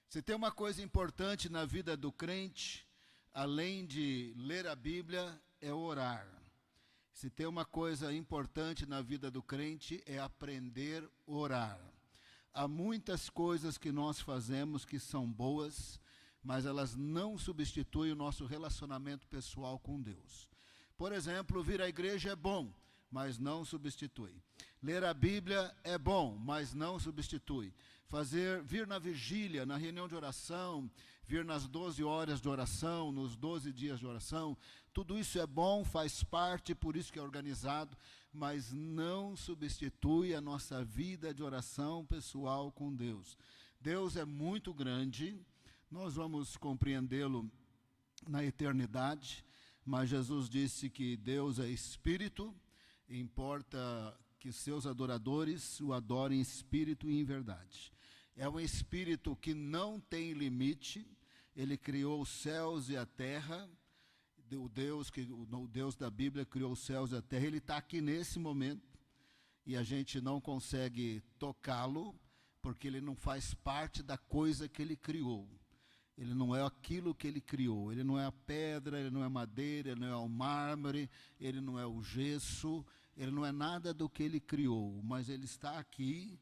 Se tem uma coisa importante na vida do crente, além de ler a Bíblia, é orar. Se tem uma coisa importante na vida do crente, é aprender a orar. Há muitas coisas que nós fazemos que são boas, mas elas não substituem o nosso relacionamento pessoal com Deus. Por exemplo, vir à igreja é bom, mas não substitui. Ler a Bíblia é bom, mas não substitui. Vir na vigília, na reunião de oração, vir nas 12 horas de oração, nos 12 dias de oração, tudo isso é bom, faz parte, por isso que é organizado, mas não substitui a nossa vida de oração pessoal com Deus. Deus é muito grande, nós vamos compreendê-lo na eternidade, mas Jesus disse que Deus é Espírito, importa que seus adoradores o adorem em espírito e em verdade. É um espírito que não tem limite, ele criou os céus e a terra, o Deus da Bíblia criou os céus e a terra, ele está aqui nesse momento, e a gente não consegue tocá-lo, porque ele não faz parte da coisa que ele criou. Ele não é aquilo que ele criou, ele não é a pedra, ele não é a madeira, ele não é o mármore, ele não é o gesso, ele não é nada do que ele criou, mas ele está aqui,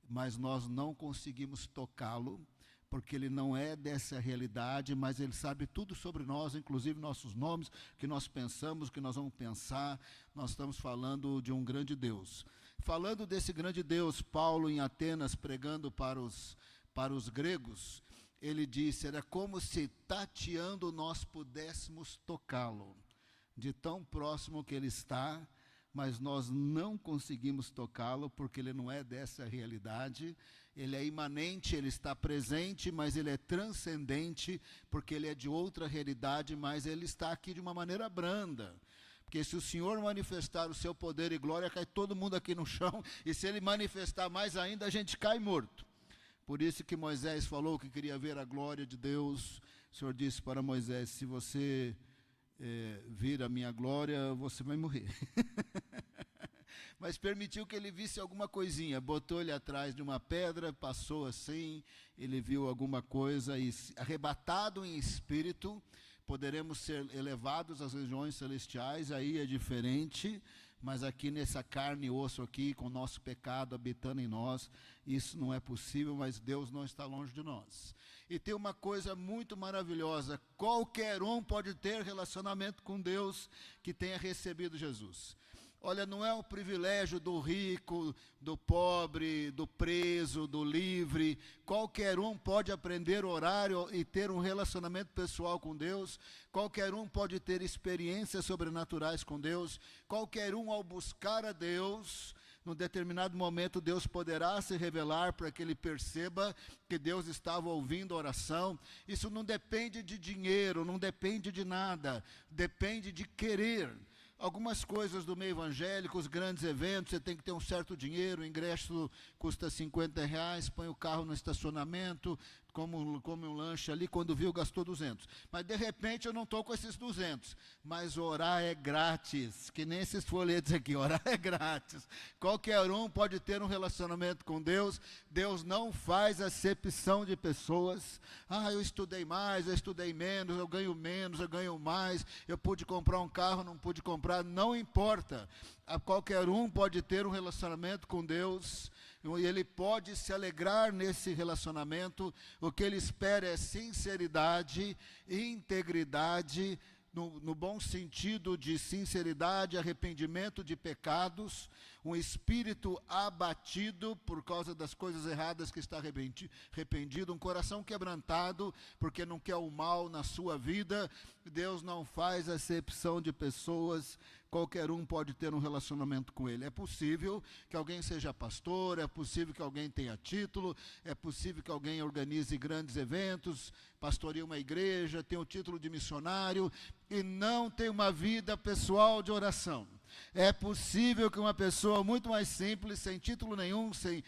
mas nós não conseguimos tocá-lo, porque ele não é dessa realidade, mas ele sabe tudo sobre nós, inclusive nossos nomes, o que nós pensamos, o que nós vamos pensar. Nós estamos falando de um grande Deus. Falando desse grande Deus, Paulo em Atenas, pregando para os gregos, ele disse, era como se tateando nós pudéssemos tocá-lo, de tão próximo que ele está, mas nós não conseguimos tocá-lo, porque ele não é dessa realidade, ele é imanente, ele está presente, mas ele é transcendente, porque ele é de outra realidade, mas ele está aqui de uma maneira branda. Porque se o Senhor manifestar o seu poder e glória, cai todo mundo aqui no chão, e se ele manifestar mais ainda, a gente cai morto. Por isso que Moisés falou que queria ver a glória de Deus. O Senhor disse para Moisés, se você vir a minha glória, você vai morrer. Mas permitiu que ele visse alguma coisinha, botou ele atrás de uma pedra, passou assim, ele viu alguma coisa, e arrebatado em espírito, poderemos ser elevados às regiões celestiais, aí é diferente, mas aqui nessa carne e osso aqui, com o nosso pecado habitando em nós, isso não é possível, mas Deus não está longe de nós. E tem uma coisa muito maravilhosa, qualquer um pode ter relacionamento com Deus que tenha recebido Jesus. Olha, não é o privilégio do rico, do pobre, do preso, do livre. Qualquer um pode aprender a orar e ter um relacionamento pessoal com Deus. Qualquer um pode ter experiências sobrenaturais com Deus. Qualquer um, ao buscar a Deus, num determinado momento, Deus poderá se revelar para que ele perceba que Deus estava ouvindo a oração. Isso não depende de dinheiro, não depende de nada, depende de querer. Algumas coisas do meio evangélico, os grandes eventos, você tem que ter um certo dinheiro, o ingresso custa R$50, põe o carro no estacionamento, come um lanche ali, quando viu gastou 200. Mas de repente eu não estou com esses 200. Mas orar é grátis, que nem esses folhetos aqui, orar é grátis. Qualquer um pode ter um relacionamento com Deus. Deus não faz acepção de pessoas. Eu estudei mais, eu estudei menos, eu ganho mais, eu pude comprar um carro, não pude comprar, não importa. Qualquer um pode ter um relacionamento com Deus, e ele pode se alegrar nesse relacionamento. O que ele espera é sinceridade, integridade, no bom sentido de sinceridade, arrependimento de pecados, um espírito abatido por causa das coisas erradas que está arrependido, um coração quebrantado porque não quer o mal na sua vida. Deus não faz acepção de pessoas, qualquer um pode ter um relacionamento com ele. É possível que alguém seja pastor, é possível que alguém tenha título, é possível que alguém organize grandes eventos, pastoreie uma igreja, tenha o título de missionário e não tem uma vida pessoal de oração. É possível que uma pessoa muito mais simples, sem título nenhum, sem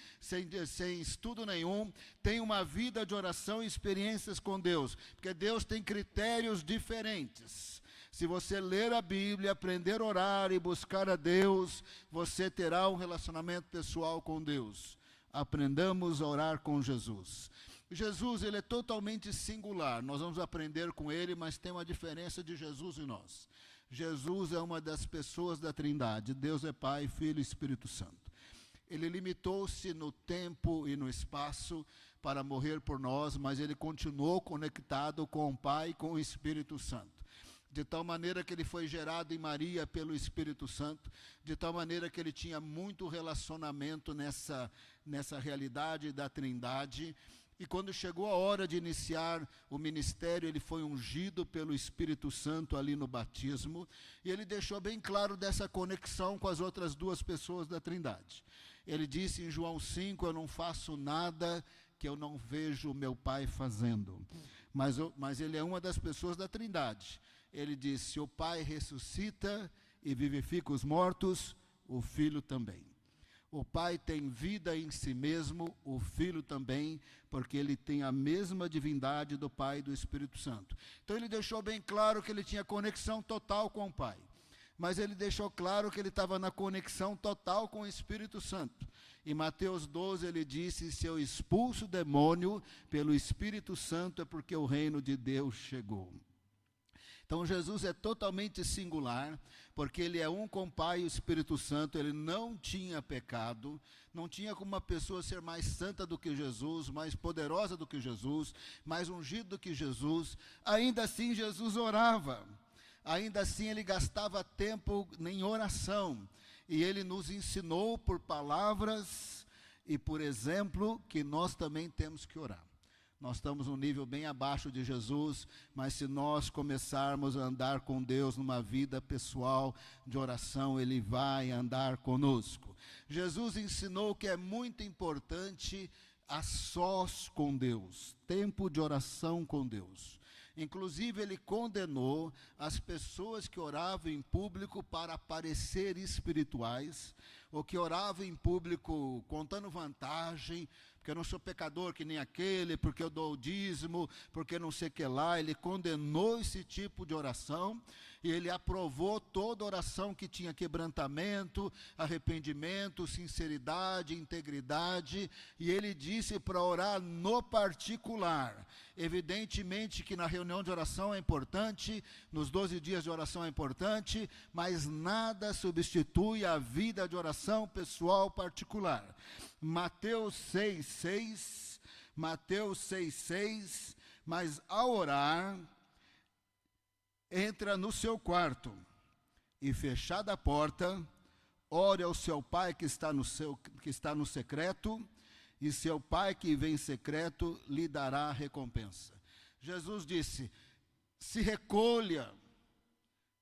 estudo nenhum, tenha uma vida de oração e experiências com Deus, porque Deus tem critérios diferentes. Se você ler a Bíblia, aprender a orar e buscar a Deus, você terá um relacionamento pessoal com Deus. Aprendamos a orar com Jesus. Jesus, ele é totalmente singular. Nós vamos aprender com ele, mas tem uma diferença de Jesus e nós. Jesus é uma das pessoas da Trindade. Deus é Pai, Filho e Espírito Santo. Ele limitou-se no tempo e no espaço para morrer por nós, mas ele continuou conectado com o Pai e com o Espírito Santo. De tal maneira que ele foi gerado em Maria pelo Espírito Santo, de tal maneira que ele tinha muito relacionamento nessa realidade da Trindade. E quando chegou a hora de iniciar o ministério, ele foi ungido pelo Espírito Santo ali no batismo, e ele deixou bem claro dessa conexão com as outras duas pessoas da Trindade. Ele disse em João 5, eu não faço nada que eu não vejo o meu Pai fazendo. Mas ele é uma das pessoas da Trindade. Ele disse, o Pai ressuscita e vivifica os mortos, o Filho também. O Pai tem vida em si mesmo, o Filho também, porque ele tem a mesma divindade do Pai e do Espírito Santo. Então ele deixou bem claro que ele tinha conexão total com o Pai. Mas ele deixou claro que ele estava na conexão total com o Espírito Santo. Em Mateus 12 ele disse, se eu expulso o demônio pelo Espírito Santo é porque o reino de Deus chegou. Então Jesus é totalmente singular, porque ele é um com o Pai e o Espírito Santo, ele não tinha pecado, não tinha como uma pessoa ser mais santa do que Jesus, mais poderosa do que Jesus, mais ungido do que Jesus. Ainda assim Jesus orava, ainda assim ele gastava tempo em oração, e ele nos ensinou por palavras e por exemplo que nós também temos que orar. Nós estamos num nível bem abaixo de Jesus, mas se nós começarmos a andar com Deus numa vida pessoal de oração, ele vai andar conosco. Jesus ensinou que é muito importante a sós com Deus, tempo de oração com Deus. Inclusive ele condenou as pessoas que oravam em público para parecer espirituais, ou que oravam em público contando vantagem, porque eu não sou pecador que nem aquele, porque eu dou o dízimo, porque não sei o que lá. Ele condenou esse tipo de oração, e ele aprovou toda oração que tinha quebrantamento, arrependimento, sinceridade, integridade, e ele disse para orar no particular. Evidentemente que na reunião de oração é importante, nos 12 dias de oração é importante, mas nada substitui a vida de oração pessoal particular. Mateus 6,6, mas ao orar, entra no seu quarto e fechada a porta, ore ao seu Pai que está no secreto, e seu Pai que vem em secreto lhe dará a recompensa. Jesus disse, se recolha,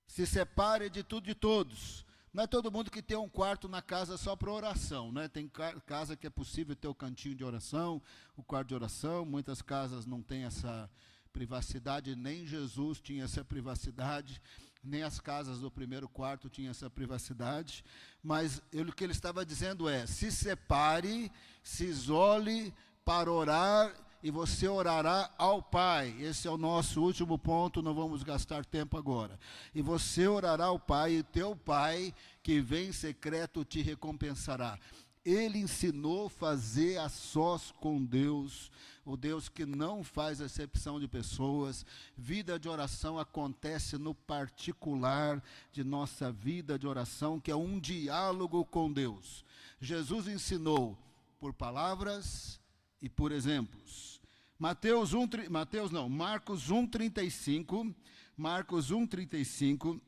se separe de tudo e de todos. Não é todo mundo que tem um quarto na casa só para oração, né? Tem casa que é possível ter o cantinho de oração, o quarto de oração. Muitas casas não têm essa privacidade, nem Jesus tinha essa privacidade, nem as casas do primeiro quarto tinham essa privacidade. Mas o que ele estava dizendo é, se separe, se isole para orar, e você orará ao Pai. Esse é o nosso último ponto, não vamos gastar tempo agora. E você orará ao Pai, e teu Pai, que vem em secreto, te recompensará. Ele ensinou a fazer a sós com Deus, o Deus que não faz acepção de pessoas. Vida de oração acontece no particular de nossa vida de oração, que é um diálogo com Deus. Jesus ensinou por palavras e por exemplos. Marcos 1:35,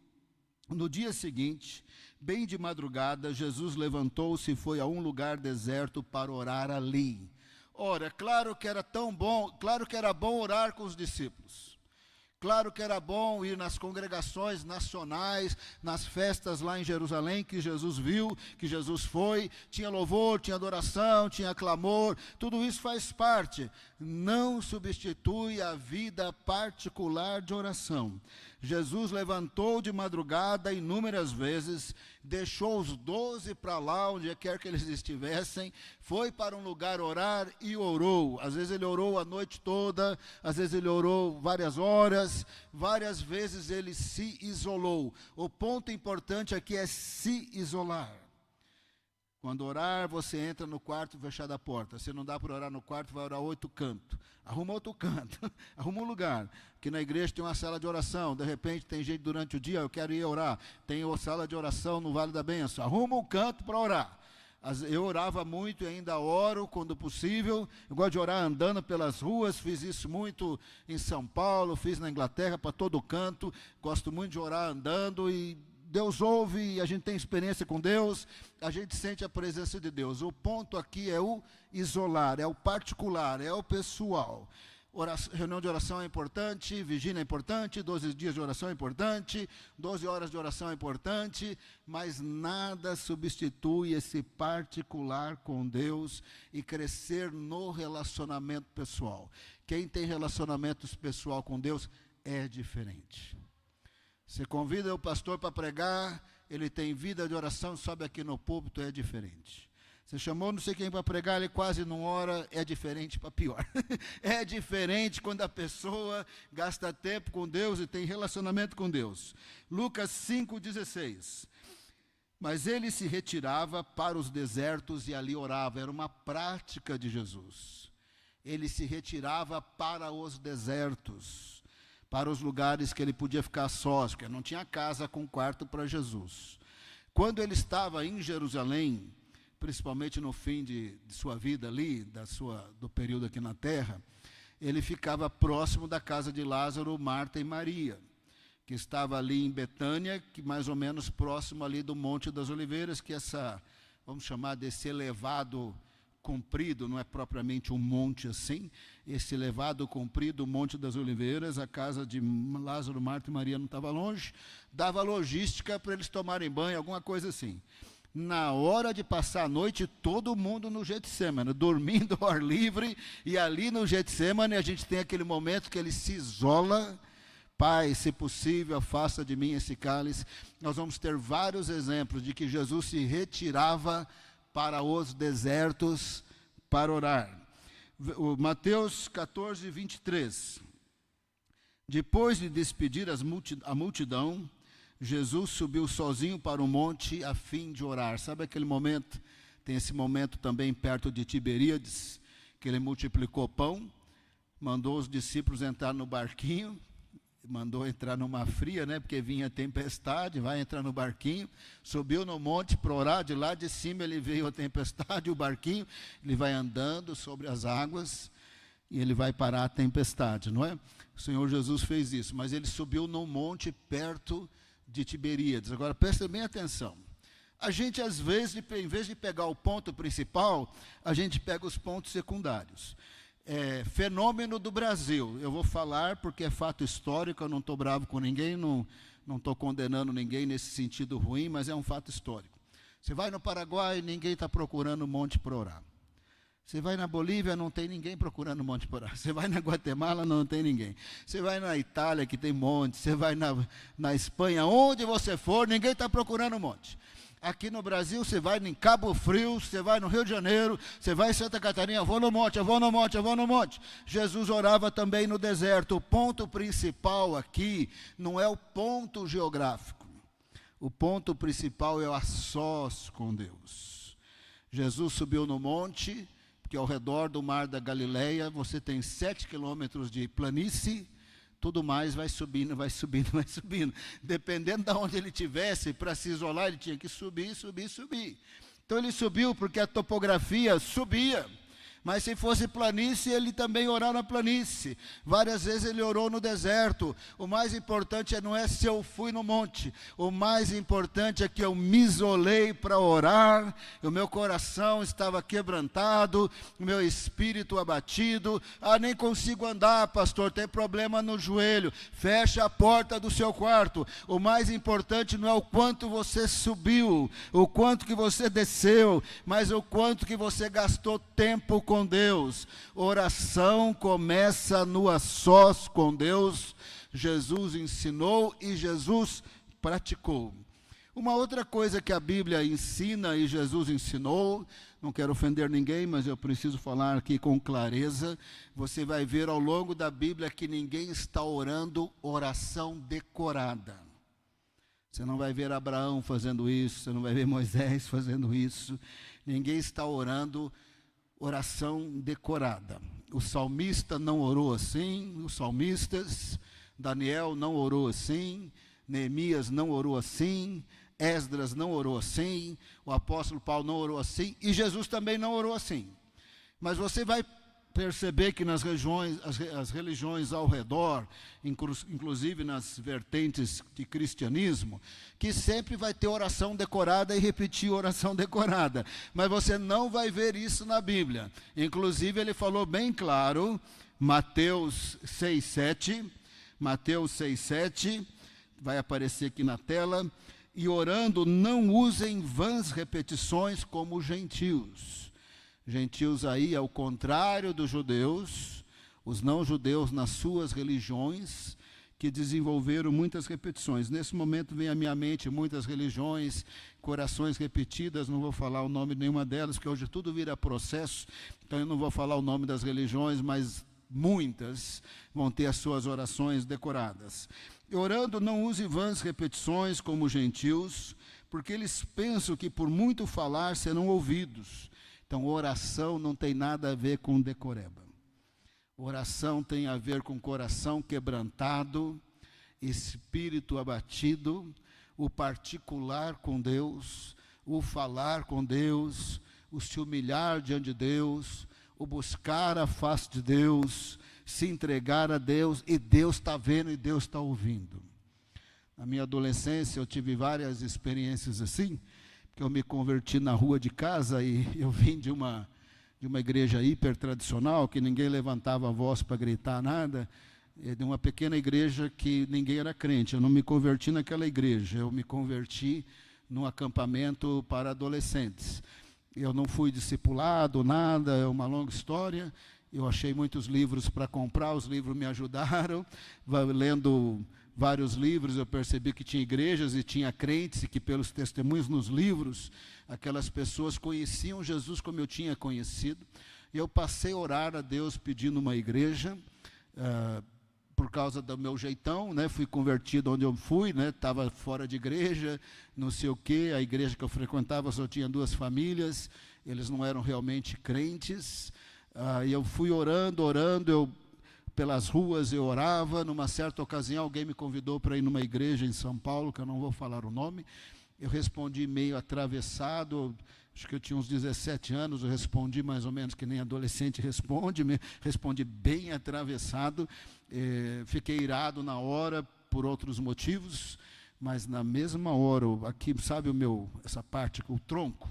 no dia seguinte, bem de madrugada, Jesus levantou-se e foi a um lugar deserto para orar ali. Ora, claro que era bom orar com os discípulos. Claro que era bom ir nas congregações nacionais, nas festas lá em Jerusalém, que Jesus viu, que Jesus foi, tinha louvor, tinha adoração, tinha clamor, tudo isso faz parte. Não substitui a vida particular de oração. Jesus levantou de madrugada inúmeras vezes, deixou os 12 para lá, onde quer que eles estivessem, foi para um lugar orar e orou. Às vezes ele orou a noite toda, às vezes ele orou várias horas, várias vezes ele se isolou. O ponto importante aqui é se isolar. Quando orar, você entra no quarto fechada a porta. Se não dá para orar no quarto, vai orar 8 cantos. Arruma outro canto, arruma um lugar. Aqui na igreja tem uma sala de oração. De repente tem gente durante o dia, eu quero ir orar. Tem uma sala de oração no Vale da Bênção. Arruma um canto para orar. Eu orava muito e ainda oro quando possível. Eu gosto de orar andando pelas ruas, fiz isso muito em São Paulo, fiz na Inglaterra, para todo canto. Gosto muito de orar andando e Deus ouve, e a gente tem experiência com Deus, a gente sente a presença de Deus. O ponto aqui é o isolar, é o particular, é o pessoal. Reunião de oração é importante, vigília é importante, 12 dias de oração é importante, 12 horas de oração é importante, mas nada substitui esse particular com Deus e crescer no relacionamento pessoal. Quem tem relacionamentos pessoal com Deus é diferente. Você convida o pastor para pregar, ele tem vida de oração, sobe aqui no púlpito, é diferente. Você chamou não sei quem para pregar, ele quase não ora, é diferente para pior. É diferente quando a pessoa gasta tempo com Deus e tem relacionamento com Deus. Lucas 5,16. Mas ele se retirava para os desertos e ali orava, era uma prática de Jesus. Ele se retirava para os desertos, para os lugares que ele podia ficar sós, porque não tinha casa com quarto para Jesus. Quando ele estava em Jerusalém, principalmente no fim de sua vida ali, do período aqui na terra, ele ficava próximo da casa de Lázaro, Marta e Maria, que estava ali em Betânia, que mais ou menos próximo ali do Monte das Oliveiras, que vamos chamar desse elevado comprido, não é propriamente um monte assim, esse elevado comprido, o Monte das Oliveiras, a casa de Lázaro, Marta e Maria não estava longe, dava logística para eles tomarem banho, alguma coisa assim. Na hora de passar a noite, todo mundo no Getsêmani, dormindo ao ar livre, e ali no Getsêmani a gente tem aquele momento que ele se isola. Pai, se possível, afasta de mim esse cálice. Nós vamos ter vários exemplos de que Jesus se retirava para os desertos para orar. Mateus 14, 23. Depois de despedir a multidão, Jesus subiu sozinho para o monte a fim de orar. Sabe aquele momento? Tem esse momento também perto de Tiberíades, que ele multiplicou pão, mandou os discípulos entrar no barquinho, mandou entrar numa fria, né, porque vinha tempestade, vai entrar no barquinho, subiu no monte para orar, de lá de cima ele veio a tempestade, o barquinho, ele vai andando sobre as águas, e ele vai parar a tempestade, não é? O Senhor Jesus fez isso, mas ele subiu num monte perto de Tiberíades. Agora, presta bem atenção. A gente, às vezes, em vez de pegar o ponto principal, a gente pega os pontos secundários. Fenômeno do Brasil. Eu vou falar porque é fato histórico, eu não estou bravo com ninguém, não estou condenando ninguém nesse sentido ruim, mas é um fato histórico. Você vai no Paraguai, ninguém está procurando um monte para orar. Você vai na Bolívia, não tem ninguém procurando um monte para orar. Você vai na Guatemala, não tem ninguém. Você vai na Itália, que tem monte. Você vai na Espanha, onde você for, ninguém está procurando um monte. Aqui no Brasil, você vai em Cabo Frio, você vai no Rio de Janeiro, você vai em Santa Catarina, eu vou no monte, eu vou no monte, eu vou no monte. Jesus orava também no deserto. O ponto principal aqui não é o ponto geográfico. O ponto principal é o a sós com Deus. Jesus subiu no monte, porque ao redor do mar da Galileia, você tem 7 quilômetros de planície, tudo mais vai subindo, vai subindo, vai subindo. Dependendo de onde ele estivesse, para se isolar, ele tinha que subir, subir, subir. Então ele subiu porque a topografia subia. Mas se fosse planície, ele também orava na planície. Várias vezes ele orou no deserto. O mais importante não é se eu fui no monte. O mais importante é que eu me isolei para orar. O meu coração estava quebrantado, o meu espírito abatido. Nem consigo andar, pastor, tem problema no joelho. Fecha a porta do seu quarto. O mais importante não é o quanto você subiu, o quanto que você desceu, mas o quanto que você gastou tempo com Deus. Oração começa no a sós com Deus. Jesus ensinou e Jesus praticou. Uma outra coisa que a Bíblia ensina e Jesus ensinou, não quero ofender ninguém, mas eu preciso falar aqui com clareza. Você vai ver ao longo da Bíblia que ninguém está orando oração decorada. Você não vai ver Abraão fazendo isso, você não vai ver Moisés fazendo isso. Ninguém está orando oração decorada. O salmista não orou assim, os salmistas, Daniel não orou assim, Neemias não orou assim, Esdras não orou assim, o apóstolo Paulo não orou assim, e Jesus também não orou assim. Mas você vai perceber que nas regiões, as religiões ao redor, inclusive nas vertentes de cristianismo, que sempre vai ter oração decorada e repetir oração decorada. Mas você não vai ver isso na Bíblia. Inclusive ele falou bem claro, Mateus 6:7, vai aparecer aqui na tela, e orando não usem vãs repetições como os gentios. Gentios aí, ao contrário dos judeus, os não-judeus nas suas religiões, que desenvolveram muitas repetições. Nesse momento vem à minha mente muitas religiões, orações repetidas, não vou falar o nome de nenhuma delas, porque hoje tudo vira processo, então eu não vou falar o nome das religiões, mas muitas vão ter as suas orações decoradas. Orando, não use vãs repetições como os gentios, porque eles pensam que por muito falar serão ouvidos. Então, oração não tem nada a ver com decoreba. Oração tem a ver com coração quebrantado, espírito abatido, o particular com Deus, o falar com Deus, o se humilhar diante de Deus, o buscar a face de Deus, se entregar a Deus, e Deus está vendo e Deus está ouvindo. Na minha adolescência eu tive várias experiências assim, que eu me converti na rua de casa e eu vim de uma igreja hiper tradicional, que ninguém levantava a voz para gritar nada, de uma pequena igreja que ninguém era crente. Eu não me converti naquela igreja, eu me converti num acampamento para adolescentes. Eu não fui discipulado, nada, é uma longa história. Eu achei muitos livros para comprar, os livros me ajudaram, lendo vários livros, eu percebi que tinha igrejas e tinha crentes, e que pelos testemunhos nos livros, aquelas pessoas conheciam Jesus como eu tinha conhecido. E eu passei a orar a Deus pedindo uma igreja, por causa do meu jeitão, né? Fui convertido onde eu fui, né? Estava fora de igreja, não sei o quê. A igreja que eu frequentava só tinha 2 famílias, eles não eram realmente crentes. E eu fui orando, pelas ruas eu orava. Numa certa ocasião alguém me convidou para ir numa igreja em São Paulo, que eu não vou falar o nome. Eu respondi meio atravessado, acho que eu tinha uns 17 anos, eu respondi mais ou menos que nem adolescente respondi bem atravessado, fiquei irado na hora por outros motivos, mas na mesma hora, aqui, sabe essa parte, o tronco,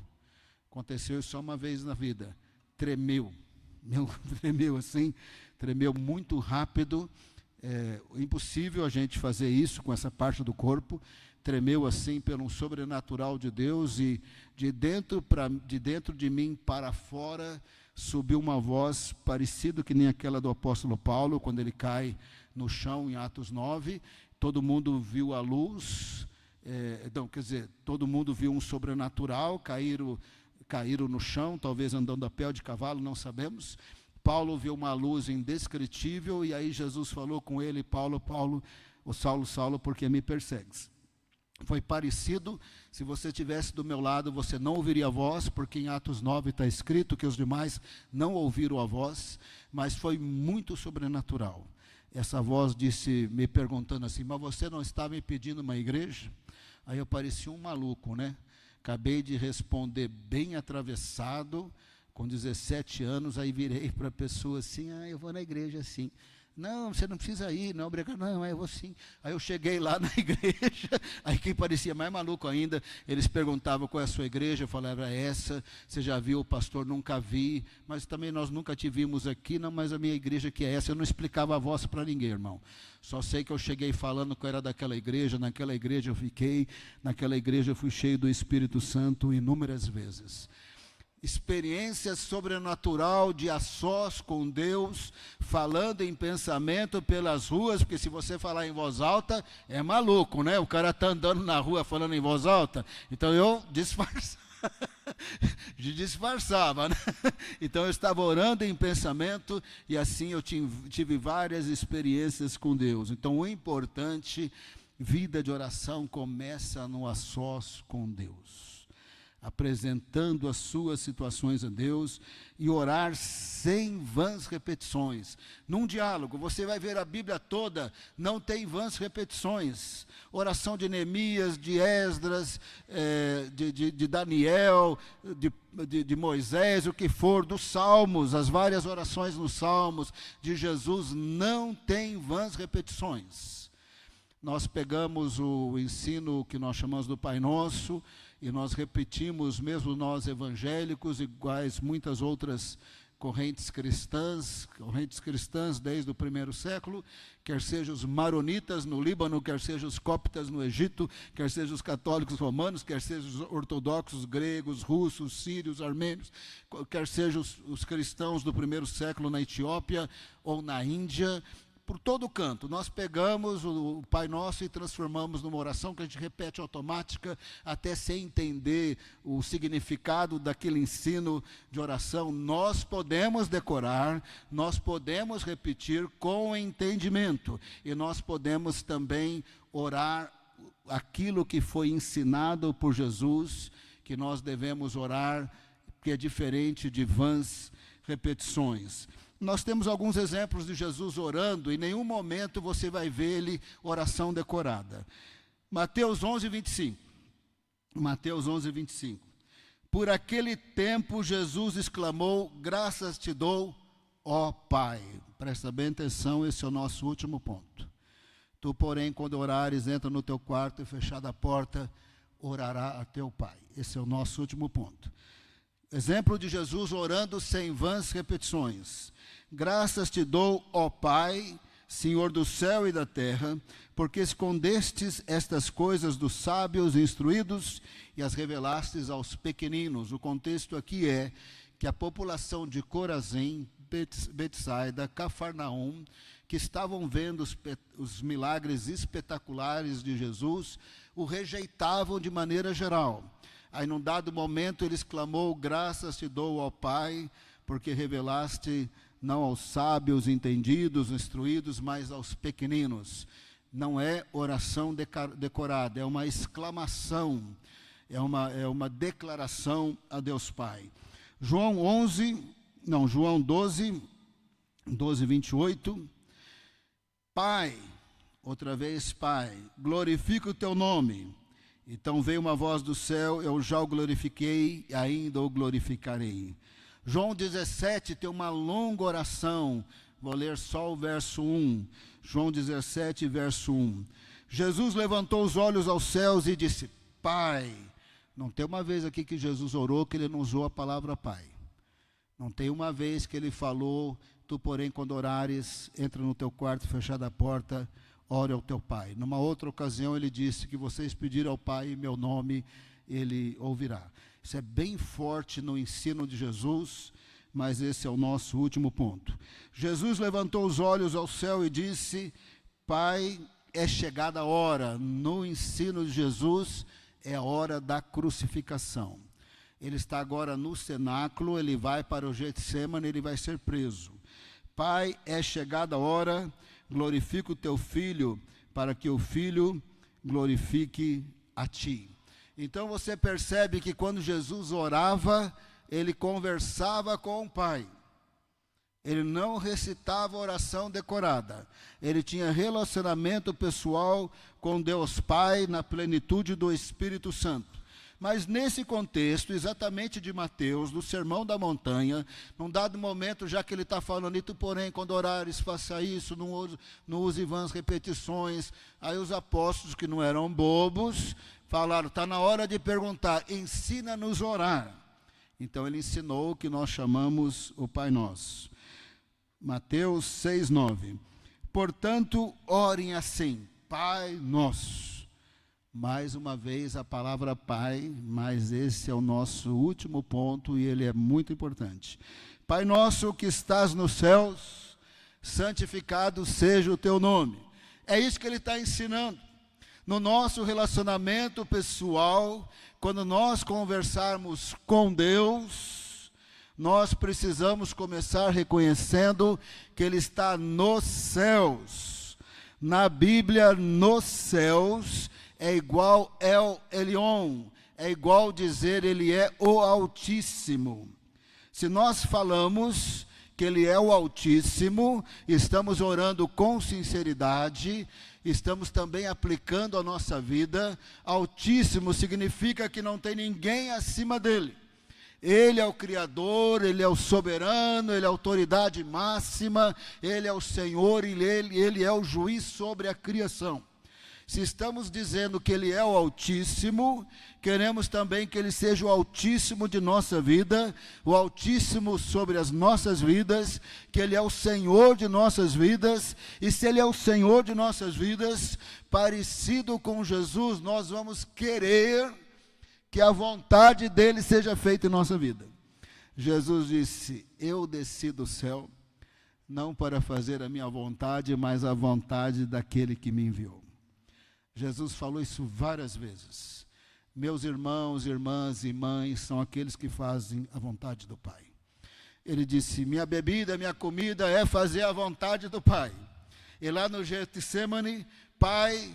aconteceu só uma vez na vida, tremeu assim, tremeu muito rápido, impossível a gente fazer isso com essa parte do corpo, tremeu assim pelo sobrenatural de Deus, e de dentro de mim para fora subiu uma voz parecida que nem aquela do apóstolo Paulo, quando ele cai no chão em Atos 9, todo mundo viu a luz, todo mundo viu um sobrenatural, caíram no chão, talvez andando a pé ou de cavalo, não sabemos. Paulo viu uma luz indescritível, e aí Jesus falou com ele: Paulo, Saulo, por que me persegues? Foi parecido, se você estivesse do meu lado, você não ouviria a voz, porque em Atos 9 está escrito que os demais não ouviram a voz, mas foi muito sobrenatural. Essa voz disse, me perguntando assim: mas você não está me pedindo uma igreja? Aí eu parecia um maluco, né? Acabei de responder bem atravessado, com 17 anos, aí virei para a pessoa assim: eu vou na igreja assim. Não, você não precisa ir, não, obrigado, não, eu vou sim. Aí eu cheguei lá na igreja, aí quem parecia mais maluco ainda, eles perguntavam qual é a sua igreja, eu falava: essa, você já viu o pastor? Nunca vi, mas também nós nunca te vimos aqui, não, mas a minha igreja que é essa. Eu não explicava a voz para ninguém, irmão, só sei que eu cheguei falando que eu era daquela igreja, naquela igreja eu fiquei, naquela igreja eu fui cheio do Espírito Santo inúmeras vezes. Experiência sobrenatural de a sós com Deus, falando em pensamento pelas ruas, porque se você falar em voz alta, é maluco, né? O cara está andando na rua falando em voz alta. Então eu disfarçava, né? Então eu estava orando em pensamento, e assim eu tive várias experiências com Deus. Então o importante, vida de oração começa no a sós com Deus. apresentando as suas situações a Deus, e orar sem vãs repetições. Num diálogo, você vai ver a Bíblia toda, não tem vãs repetições. Oração de Neemias, de Esdras, de Daniel, de Moisés, o que for, dos Salmos, as várias orações nos Salmos, de Jesus, não tem vãs repetições. Nós pegamos o ensino que nós chamamos do Pai Nosso, e nós repetimos, mesmo nós evangélicos, iguais muitas outras correntes cristãs desde o primeiro século, quer sejam os maronitas no Líbano, quer sejam os coptas no Egito, quer sejam os católicos romanos, quer sejam os ortodoxos gregos, russos, sírios, armênios, quer sejam os cristãos do primeiro século na Etiópia ou na Índia. Por todo canto, nós pegamos o Pai Nosso e transformamos numa oração que a gente repete automática, até sem entender o significado daquele ensino de oração. Nós podemos decorar, nós podemos repetir com entendimento, e nós podemos também orar aquilo que foi ensinado por Jesus, que nós devemos orar, que é diferente de vãs repetições. Nós temos alguns exemplos de Jesus orando, e em nenhum momento você vai ver ele oração decorada. Mateus 11, 25. Mateus 11, 25. Por aquele tempo Jesus exclamou: graças te dou, ó Pai. Presta bem atenção, esse é o nosso último ponto. Tu, porém, quando orares, entra no teu quarto e, fechada a porta, orará a teu Pai. Esse é o nosso último ponto. Exemplo de Jesus orando sem vãs repetições. Graças te dou, ó Pai, Senhor do céu e da terra, porque escondestes estas coisas dos sábios instruídos e as revelastes aos pequeninos. O contexto aqui é que a população de Corazim, Betsaida, Cafarnaum, que estavam vendo os milagres espetaculares de Jesus, o rejeitavam de maneira geral. Aí, num dado momento, ele exclamou: graças te dou, ó Pai, porque revelaste não aos sábios, entendidos, instruídos, mas aos pequeninos. Não é oração decorada, é uma exclamação, é uma declaração a Deus Pai. João 12, 28. Pai, outra vez Pai, glorifica o teu nome. Então veio uma voz do céu: eu já o glorifiquei e ainda o glorificarei. João 17 tem uma longa oração, vou ler só o verso 1. João 17, verso 1. Jesus levantou os olhos aos céus e disse: Pai. Não tem uma vez aqui que Jesus orou que ele não usou a palavra Pai. Não tem uma vez que ele falou: tu, porém, quando orares, entra no teu quarto, fechada a porta, ore ao teu Pai. Numa outra ocasião ele disse que vocês pedirem ao Pai em meu nome, ele ouvirá. Isso é bem forte no ensino de Jesus, mas esse é o nosso último ponto. Jesus levantou os olhos ao céu e disse: Pai, é chegada a hora. No ensino de Jesus, é a hora da crucificação. Ele está agora no cenáculo, ele vai para o Getsêmani, ele vai ser preso. Pai, é chegada a hora, glorifica o teu Filho, para que o Filho glorifique a ti. Então você percebe que quando Jesus orava, ele conversava com o Pai. Ele não recitava oração decorada. Ele tinha relacionamento pessoal com Deus Pai na plenitude do Espírito Santo. Mas nesse contexto, exatamente de Mateus, do Sermão da Montanha, num dado momento, já que ele está falando: tu, porém, quando orares, faça isso, não use vãs repetições. Aí os apóstolos, que não eram bobos, falaram: está na hora de perguntar, ensina-nos a orar. Então ele ensinou o que nós chamamos o Pai Nosso. Mateus 6, 9. Portanto, orem assim: Pai Nosso. Mais uma vez a palavra Pai, mas esse é o nosso último ponto e ele é muito importante. Pai nosso que estás nos céus, santificado seja o teu nome. É isso que ele está ensinando. No nosso relacionamento pessoal, quando nós conversarmos com Deus, nós precisamos começar reconhecendo que ele está nos céus. Na Bíblia, nos céus é igual El Elyon, é igual dizer Ele é o Altíssimo. Se nós falamos que Ele é o Altíssimo, estamos orando com sinceridade, estamos também aplicando a nossa vida. Altíssimo significa que não tem ninguém acima dEle. Ele é o Criador, Ele é o soberano, Ele é a autoridade máxima, Ele é o Senhor, Ele é o juiz sobre a criação. Se estamos dizendo que Ele é o Altíssimo, queremos também que Ele seja o Altíssimo de nossa vida, o Altíssimo sobre as nossas vidas, que Ele é o Senhor de nossas vidas, e se Ele é o Senhor de nossas vidas, parecido com Jesus, nós vamos querer que a vontade dEle seja feita em nossa vida. Jesus disse, eu desci do céu, não para fazer a minha vontade, mas a vontade daquele que me enviou. Jesus falou isso várias vezes. Meus irmãos, irmãs e mães são aqueles que fazem a vontade do Pai. Ele disse, minha bebida, minha comida é fazer a vontade do Pai. E lá no Getsemane, Pai,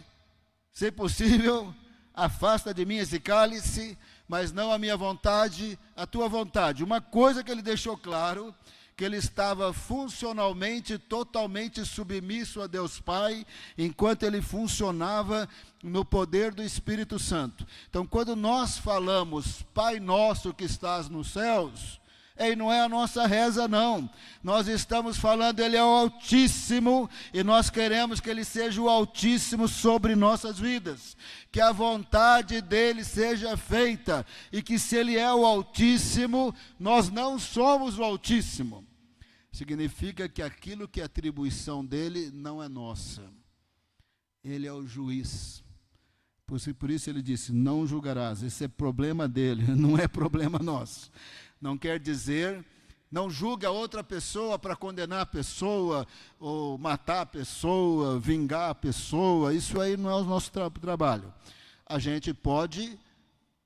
se possível, afasta de mim esse cálice, mas não a minha vontade, a tua vontade. Uma coisa que ele deixou claro, que ele estava funcionalmente, totalmente submisso a Deus Pai, enquanto ele funcionava no poder do Espírito Santo. Então, quando nós falamos, Pai nosso que estás nos céus, e não é a nossa reza não, nós estamos falando, Ele é o Altíssimo, e nós queremos que Ele seja o Altíssimo sobre nossas vidas, que a vontade dEle seja feita, e que se Ele é o Altíssimo, nós não somos o Altíssimo. Significa que aquilo que é atribuição dEle não é nossa, Ele é o juiz. Por isso Ele disse, não julgarás, esse é problema dEle, não é problema nosso. Não quer dizer, não julgue a outra pessoa para condenar a pessoa, ou matar a pessoa, vingar a pessoa, isso aí não é o nosso trabalho. A gente pode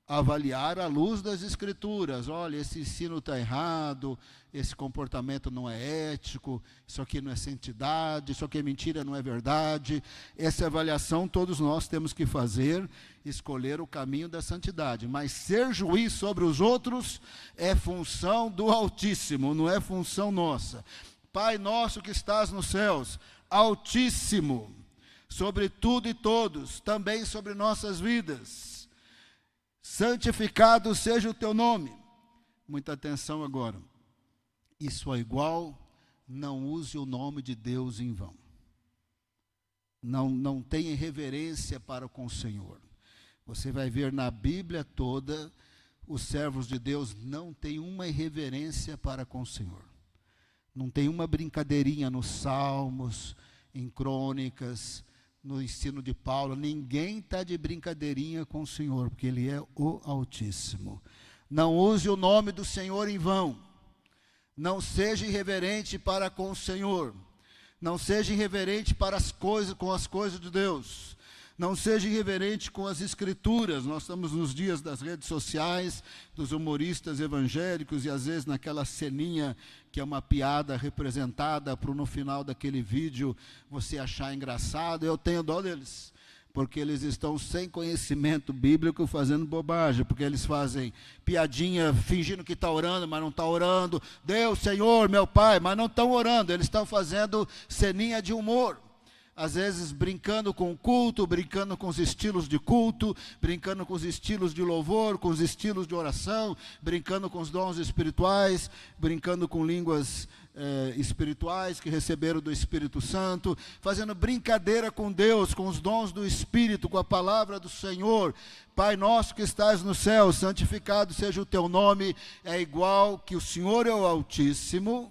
avaliar à luz das Escrituras, olha, esse ensino está errado, esse comportamento não é ético, isso aqui não é santidade, isso aqui é mentira, não é verdade. Essa avaliação todos nós temos que fazer, escolher o caminho da santidade. Mas ser juiz sobre os outros é função do Altíssimo, não é função nossa. Pai nosso que estás nos céus, Altíssimo, sobre tudo e todos, também sobre nossas vidas. Santificado seja o teu nome. Muita atenção agora. Isso é igual, não use o nome de Deus em vão. Não tenha reverência para com o Senhor. Você vai ver na Bíblia toda, os servos de Deus não têm uma irreverência para com o Senhor. Não tem uma brincadeirinha nos Salmos, em Crônicas, no ensino de Paulo. Ninguém está de brincadeirinha com o Senhor, porque Ele é o Altíssimo. Não use o nome do Senhor em vão. Não seja irreverente para com o Senhor. Não seja irreverente para com as coisas de Deus. Não seja irreverente com as Escrituras. Nós estamos nos dias das redes sociais, dos humoristas evangélicos, e às vezes naquela ceninha que é uma piada representada para no final daquele vídeo você achar engraçado. Eu tenho dó deles, porque eles estão sem conhecimento bíblico fazendo bobagem, porque eles fazem piadinha fingindo que está orando, mas não está orando. Deus, Senhor, meu Pai, mas não estão orando, eles estão fazendo ceninha de humor. Às vezes brincando com o culto, brincando com os estilos de culto, brincando com os estilos de louvor, com os estilos de oração, brincando com os dons espirituais, brincando com línguas espirituais que receberam do Espírito Santo, fazendo brincadeira com Deus, com os dons do Espírito, com a palavra do Senhor. Pai nosso que estás no céu, santificado seja o teu nome. É igual que o Senhor é o Altíssimo,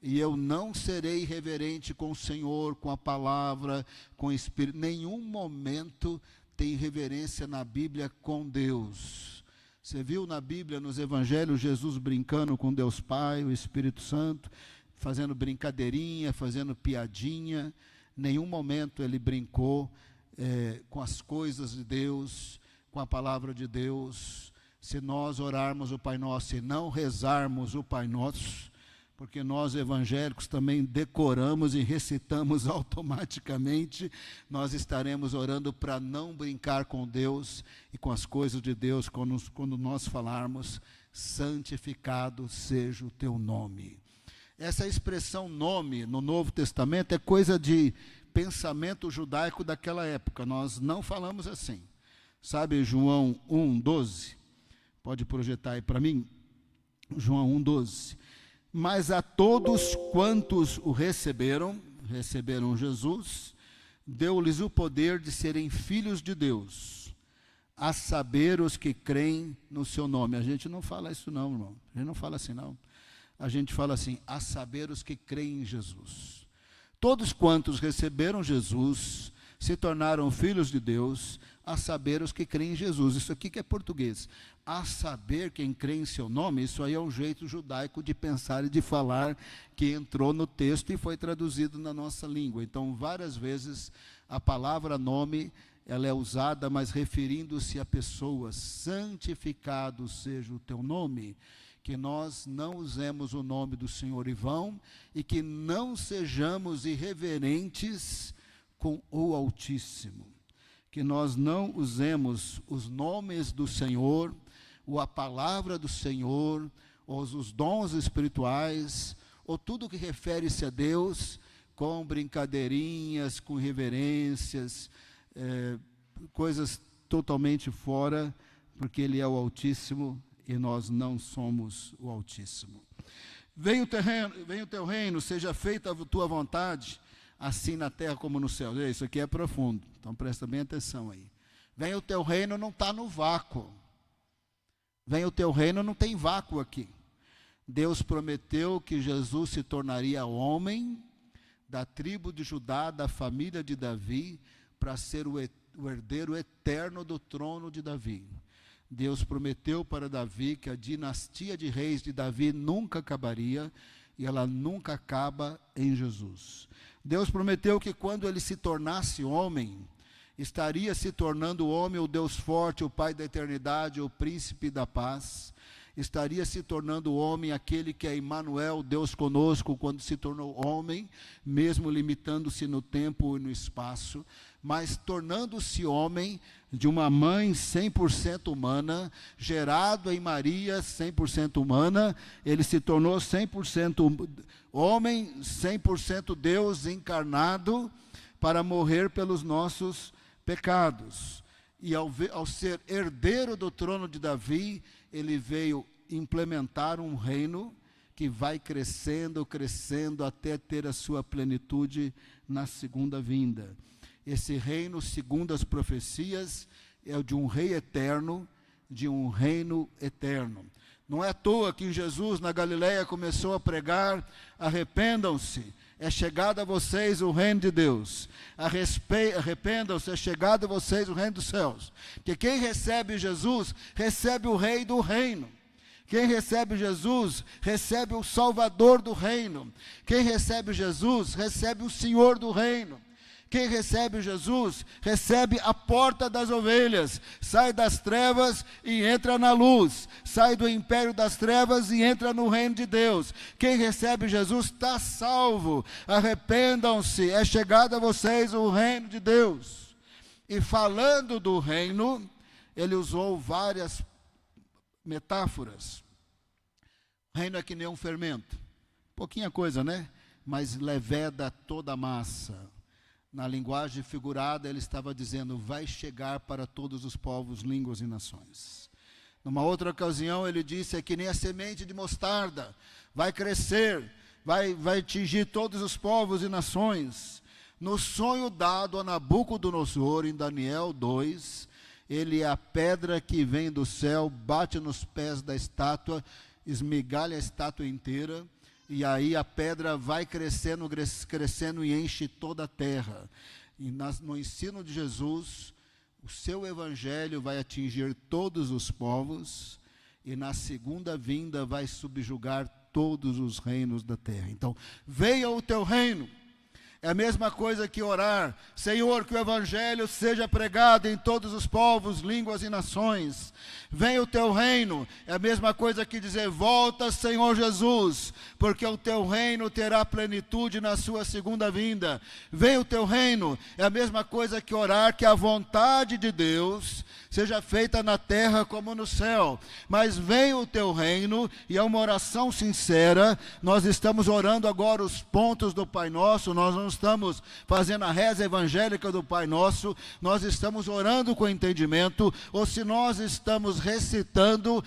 e eu não serei irreverente com o Senhor, com a palavra, com o Espírito. Nenhum momento tem reverência na Bíblia com Deus. Você viu na Bíblia, nos Evangelhos, Jesus brincando com Deus Pai, o Espírito Santo, fazendo brincadeirinha, fazendo piadinha. Nenhum momento ele brincou com as coisas de Deus, com a palavra de Deus. Se nós orarmos o Pai Nosso e não rezarmos o Pai Nosso, porque nós evangélicos também decoramos e recitamos automaticamente, nós estaremos orando para não brincar com Deus e com as coisas de Deus quando nós falarmos: santificado seja o teu nome. Essa expressão nome no Novo Testamento é coisa de pensamento judaico daquela época, nós não falamos assim. Sabe João 1,12? Pode projetar aí para mim? João 1,12. Mas a todos quantos o receberam Jesus, deu-lhes o poder de serem filhos de Deus, a saber, os que creem no seu nome. A gente não fala isso não, irmão. A gente não fala assim não. A gente fala assim: a saber, os que creem em Jesus. Todos quantos receberam Jesus se tornaram filhos de Deus, a saber, os que creem em Jesus. Isso aqui que é português. A saber, quem crê em seu nome, isso aí é um jeito judaico de pensar e de falar que entrou no texto e foi traduzido na nossa língua. Então, várias vezes a palavra nome, ela é usada, mas referindo-se a pessoas. Santificado seja o teu nome. Que nós não usemos o nome do Senhor em vão e que não sejamos irreverentes com o Altíssimo. Que nós não usemos os nomes do Senhor, ou a palavra do Senhor, ou os dons espirituais, ou tudo que refere-se a Deus, com brincadeirinhas, com reverências, coisas totalmente fora, porque Ele é o Altíssimo e nós não somos o Altíssimo. Venha o teu reino, seja feita a tua vontade, assim na terra como no céu. Isso aqui é profundo, então presta bem atenção aí. Venha o teu reino, não está no vácuo. Venha o teu reino, não tem vácuo aqui. Deus prometeu que Jesus se tornaria homem, da tribo de Judá, da família de Davi, para ser o herdeiro eterno do trono de Davi. Deus prometeu para Davi que a dinastia de reis de Davi nunca acabaria, e ela nunca acaba em Jesus. Deus prometeu que quando ele se tornasse homem, estaria se tornando homem o Deus forte, o Pai da eternidade, o príncipe da paz. Estaria se tornando homem aquele que é Emmanuel, Deus conosco, quando se tornou homem, mesmo limitando-se no tempo e no espaço, mas tornando-se homem de uma mãe 100% humana, gerado em Maria 100% humana, ele se tornou 100% homem, 100% Deus encarnado, para morrer pelos nossos pecados. E ao ser herdeiro do trono de Davi, ele veio implementar um reino que vai crescendo, crescendo, até ter a sua plenitude na segunda vinda. Esse reino, segundo as profecias, é o de um rei eterno, de um reino eterno. Não é à toa que Jesus na Galileia começou a pregar: arrependam-se, é chegado a vocês o reino de Deus. Arrependam-se, é chegado a vocês o reino dos céus. Porque quem recebe Jesus, recebe o rei do reino. Quem recebe Jesus, recebe o Salvador do reino. Quem recebe Jesus, recebe o Senhor do reino. Quem recebe Jesus, recebe a porta das ovelhas, sai das trevas e entra na luz, sai do império das trevas e entra no reino de Deus. Quem recebe Jesus está salvo. Arrependam-se, é chegado a vocês o reino de Deus. E falando do reino, ele usou várias metáforas. O reino é que nem um fermento, pouquinha coisa, né? Mas leveda toda a massa. Na linguagem figurada, ele estava dizendo: vai chegar para todos os povos, línguas e nações. Numa outra ocasião, ele disse: é que nem a semente de mostarda, vai crescer, vai atingir todos os povos e nações. No sonho dado a Nabucodonosor, em Daniel 2, ele é a pedra que vem do céu, bate nos pés da estátua, esmigalha a estátua inteira, e aí a pedra vai crescendo, crescendo e enche toda a terra. E no ensino de Jesus, o seu evangelho vai atingir todos os povos, e na segunda vinda vai subjugar todos os reinos da terra. Então, venha o teu reino, É a mesma coisa que orar: Senhor, que o Evangelho seja pregado em todos os povos, línguas e nações. Venha o teu reino. É a mesma coisa que dizer: volta, Senhor Jesus, porque o teu reino terá plenitude na sua segunda vinda. Venha o teu reino. É a mesma coisa que orar que a vontade de Deus seja feita na terra como no céu. Mas venha o teu reino, e é uma oração sincera. Nós estamos orando agora os pontos do Pai Nosso, nós não estamos fazendo a reza evangélica do Pai Nosso, nós estamos orando com entendimento, ou se nós estamos recitando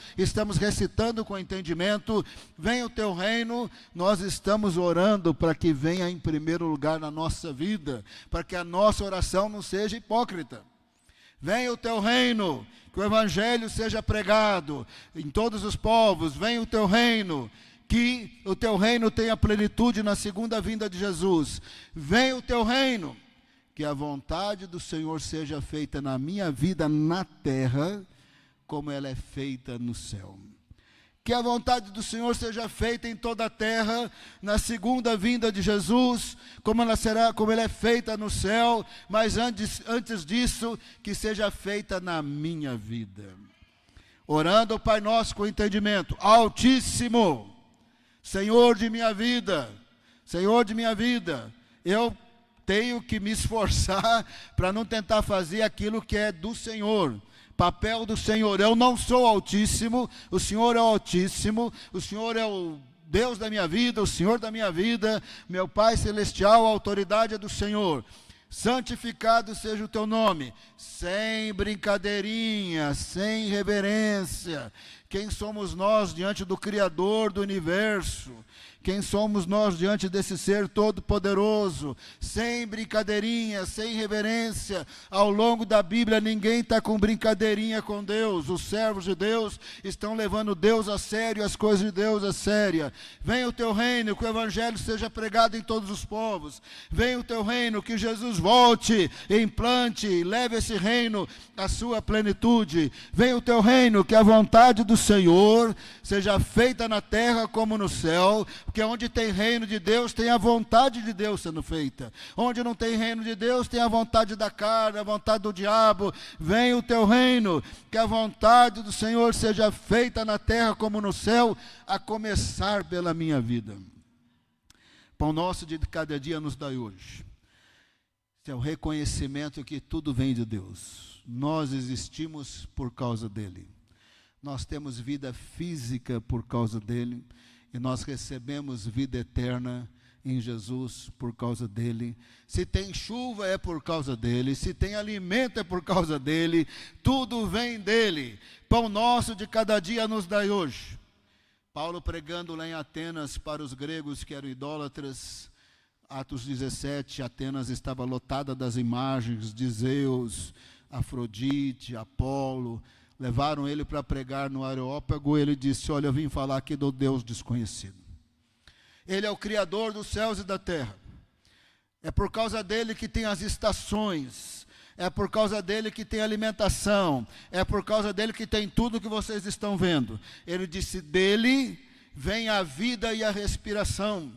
com entendimento: venha o teu reino. Nós estamos orando para que venha em primeiro lugar na nossa vida, para que a nossa oração não seja hipócrita. Venha o teu reino, que o Evangelho seja pregado em todos os povos. Venha o teu reino, que o teu reino tenha plenitude na segunda vinda de Jesus. Venha o teu reino, que a vontade do Senhor seja feita na minha vida na terra, como ela é feita no céu. Que a vontade do Senhor seja feita em toda a terra, na segunda vinda de Jesus, como ela é feita no céu, mas antes disso, que seja feita na minha vida. Orando o Pai Nosso com entendimento: Altíssimo, Senhor de minha vida, eu tenho que me esforçar para não tentar fazer aquilo que é do Senhor. Papel do Senhor: eu não sou Altíssimo, o Senhor é o Altíssimo, o Senhor é o Deus da minha vida, o Senhor da minha vida, meu Pai Celestial, a autoridade é do Senhor. Santificado seja o teu nome. Sem brincadeirinha, sem reverência. Quem somos nós diante do Criador do universo? Quem somos nós diante desse ser todo-poderoso? Sem brincadeirinha, sem reverência. Ao longo da Bíblia, ninguém está com brincadeirinha com Deus. Os servos de Deus estão levando Deus a sério, as coisas de Deus a sério. Venha o teu reino, que o Evangelho seja pregado em todos os povos. Venha o teu reino, que Jesus volte, implante, leve esse reino à sua plenitude. Venha o teu reino, que a vontade do Senhor seja feita na terra como no céu. Porque onde tem reino de Deus, tem a vontade de Deus sendo feita. Onde não tem reino de Deus, tem a vontade da carne, a vontade do diabo. Venha o teu reino, que a vontade do Senhor seja feita na terra como no céu, a começar pela minha vida. Pão nosso de cada dia nos dai hoje. Esse é o reconhecimento que tudo vem de Deus. Nós existimos por causa dele. Nós temos vida física por causa dele. E nós recebemos vida eterna em Jesus por causa dele. Se tem chuva é por causa dele, se tem alimento é por causa dele, tudo vem dele. Pão nosso de cada dia nos dai hoje. Paulo pregando lá em Atenas para os gregos que eram idólatras, Atos 17, Atenas estava lotada das imagens de Zeus, Afrodite, Apolo. Levaram ele para pregar no Areópago. Ele disse: olha, eu vim falar aqui do Deus desconhecido. Ele é o Criador dos céus e da terra. É por causa dele que tem as estações. É por causa dele que tem alimentação. É por causa dele que tem tudo que vocês estão vendo. Ele disse: dele vem a vida e a respiração.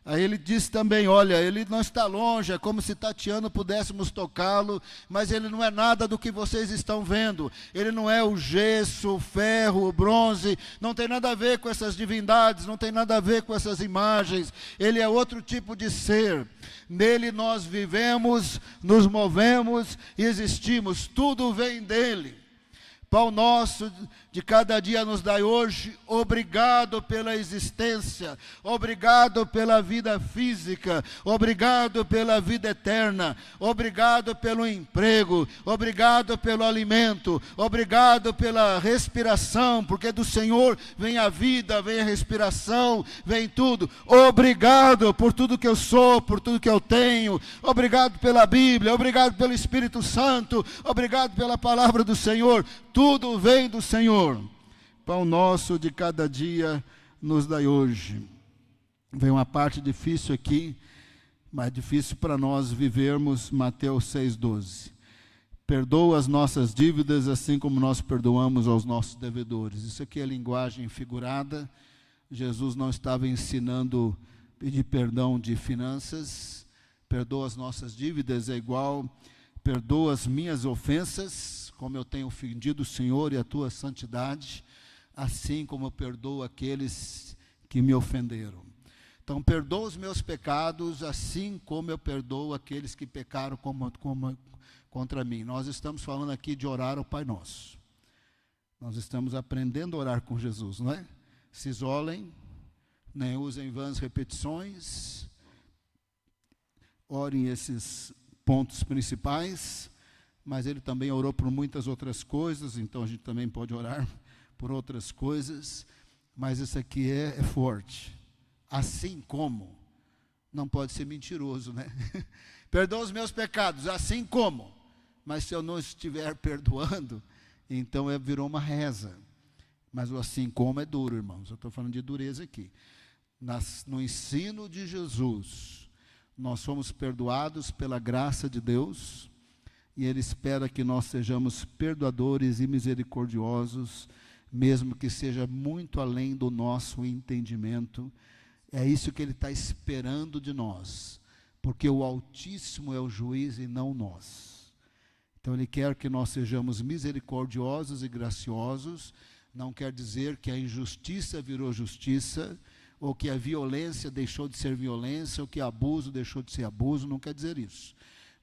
Aí ele disse também: olha, ele não está longe, é como se tateando pudéssemos tocá-lo, mas ele não é nada do que vocês estão vendo. Ele não é o gesso, o ferro, o bronze, não tem nada a ver com essas divindades, não tem nada a ver com essas imagens. Ele é outro tipo de ser. Nele nós vivemos, nos movemos e existimos, tudo vem dele. Pão nosso de cada dia nos dai hoje. Obrigado pela existência, obrigado pela vida física, obrigado pela vida eterna, obrigado pelo emprego, obrigado pelo alimento, obrigado pela respiração, porque do Senhor vem a vida, vem a respiração, vem tudo. Obrigado por tudo que eu sou, por tudo que eu tenho. Obrigado pela Bíblia, obrigado pelo Espírito Santo, obrigado pela palavra do Senhor. Tudo vem do Senhor. Pão nosso de cada dia nos dai hoje. Vem uma parte difícil aqui, mas difícil para nós vivermos. Mateus 6,12. Perdoa as nossas dívidas, assim como nós perdoamos aos nossos devedores. Isso aqui é linguagem figurada. Jesus não estava ensinando pedir perdão de finanças, Perdoa as nossas dívidas é igual, perdoa as minhas ofensas, como eu tenho ofendido o Senhor e a tua santidade, assim como eu perdoo aqueles que me ofenderam. Então, perdoa os meus pecados, assim como eu perdoo aqueles que pecaram contra mim. Nós estamos falando aqui de orar ao Pai Nosso. Nós estamos aprendendo a orar com Jesus, não é? Se isolem, nem usem vãs repetições, orem esses pontos principais, mas ele também orou por muitas outras coisas, então a gente também pode orar por outras coisas, mas isso aqui é forte. Assim como, não pode ser mentiroso, né? Perdoa os meus pecados, assim como, mas se eu não estiver perdoando, então virou uma reza. Mas o assim como é duro, irmãos, eu estou falando de dureza aqui. No ensino de Jesus, nós somos perdoados pela graça de Deus, e Ele espera que nós sejamos perdoadores e misericordiosos, mesmo que seja muito além do nosso entendimento. É isso que Ele está esperando de nós, porque o Altíssimo é o juiz e não nós. Então Ele quer que nós sejamos misericordiosos e graciosos. Não quer dizer que a injustiça virou justiça, ou que a violência deixou de ser violência, ou que o abuso deixou de ser abuso, não quer dizer isso.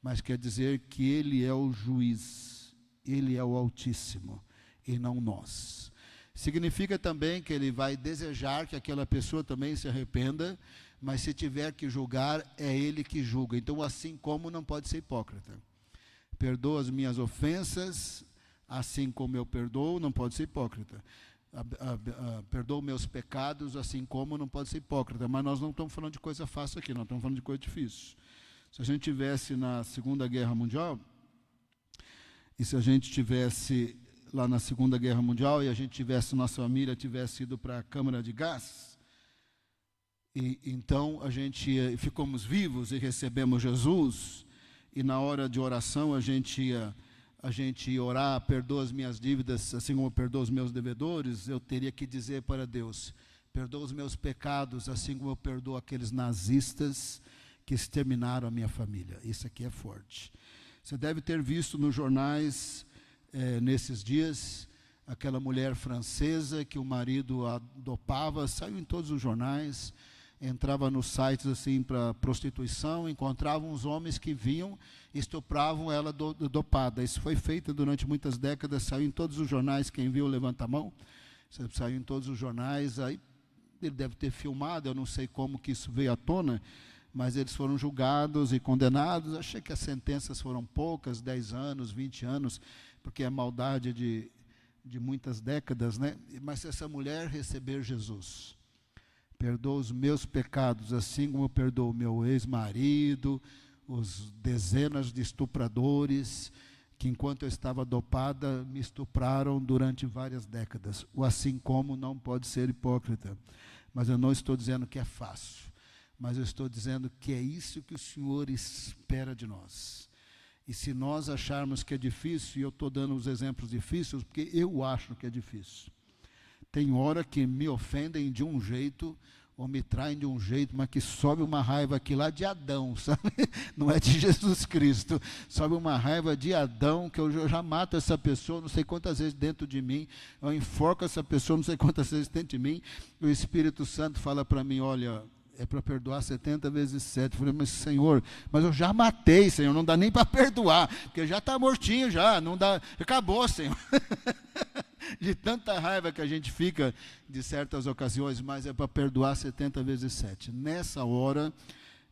Mas quer dizer que Ele é o juiz, Ele é o Altíssimo, e não nós. Significa também que Ele vai desejar que aquela pessoa também se arrependa, mas se tiver que julgar, é Ele que julga. Então, assim como não pode ser hipócrita. Perdoa as minhas ofensas, assim como eu perdoo, não pode ser hipócrita. Perdoa meus pecados, assim como não pode ser hipócrita. Mas nós não estamos falando de coisa fácil aqui, nós estamos falando de coisa difícil. Se a gente tivesse na Segunda Guerra Mundial, e se a gente tivesse lá na Segunda Guerra Mundial, e a gente tivesse, nossa família tivesse ido para a câmara de gás, e então a gente ficamos vivos e recebemos Jesus, e na hora de oração a gente ia orar, perdoa as minhas dívidas, assim como eu perdoo os meus devedores, eu teria que dizer para Deus, perdoa os meus pecados, assim como eu perdoo aqueles nazistas que exterminaram a minha família. Isso aqui é forte. Você deve ter visto nos jornais, nesses dias, aquela mulher francesa que o marido a dopava, saiu em todos os jornais, entrava nos sites assim para prostituição, encontrava uns homens que vinham e estupravam ela dopada. Isso foi feito durante muitas décadas, saiu em todos os jornais. Quem viu, levanta a mão. Saiu em todos os jornais. Aí ele deve ter filmado, eu não sei como que isso veio à tona, mas eles foram julgados e condenados. Achei que as sentenças foram poucas, 10 anos, 20 anos, porque é maldade de muitas décadas, né? Mas se essa mulher receber Jesus, perdoa os meus pecados, assim como eu perdoo o meu ex-marido, os dezenas de estupradores, que enquanto eu estava dopada, me estupraram durante várias décadas. O assim como não pode ser hipócrita. Mas eu não estou dizendo que é fácil, mas eu estou dizendo que é isso que o Senhor espera de nós. E se nós acharmos que é difícil, e eu estou dando os exemplos difíceis, porque eu acho que é difícil. Tem hora que me ofendem de um jeito, ou me traem de um jeito, mas que sobe uma raiva aqui lá de Adão, sabe? Não é de Jesus Cristo. Sobe uma raiva de Adão, que eu já mato essa pessoa não sei quantas vezes dentro de mim, eu enforco essa pessoa não sei quantas vezes dentro de mim, e o Espírito Santo fala para mim, olha, é para perdoar 70 vezes 7. Eu falei, mas Senhor, mas eu já matei, Senhor, não dá nem para perdoar, porque já está mortinho já, não dá, acabou, Senhor. De tanta raiva que a gente fica de certas ocasiões, mas é para perdoar 70 vezes 7. Nessa hora,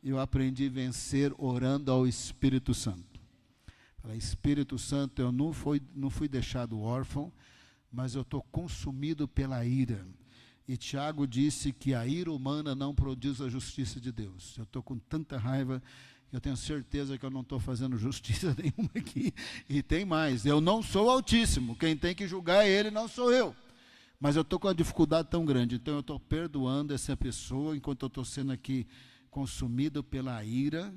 eu aprendi a vencer orando ao Espírito Santo. Falei, Espírito Santo, eu não fui deixado órfão, mas eu estou consumido pela ira. E Tiago disse que a ira humana não produz a justiça de Deus. Eu estou com tanta raiva, eu tenho certeza que eu não estou fazendo justiça nenhuma aqui. E tem mais, eu não sou o Altíssimo, quem tem que julgar é Ele, não sou eu. Mas eu estou com uma dificuldade tão grande, então eu estou perdoando essa pessoa, enquanto eu estou sendo aqui consumido pela ira,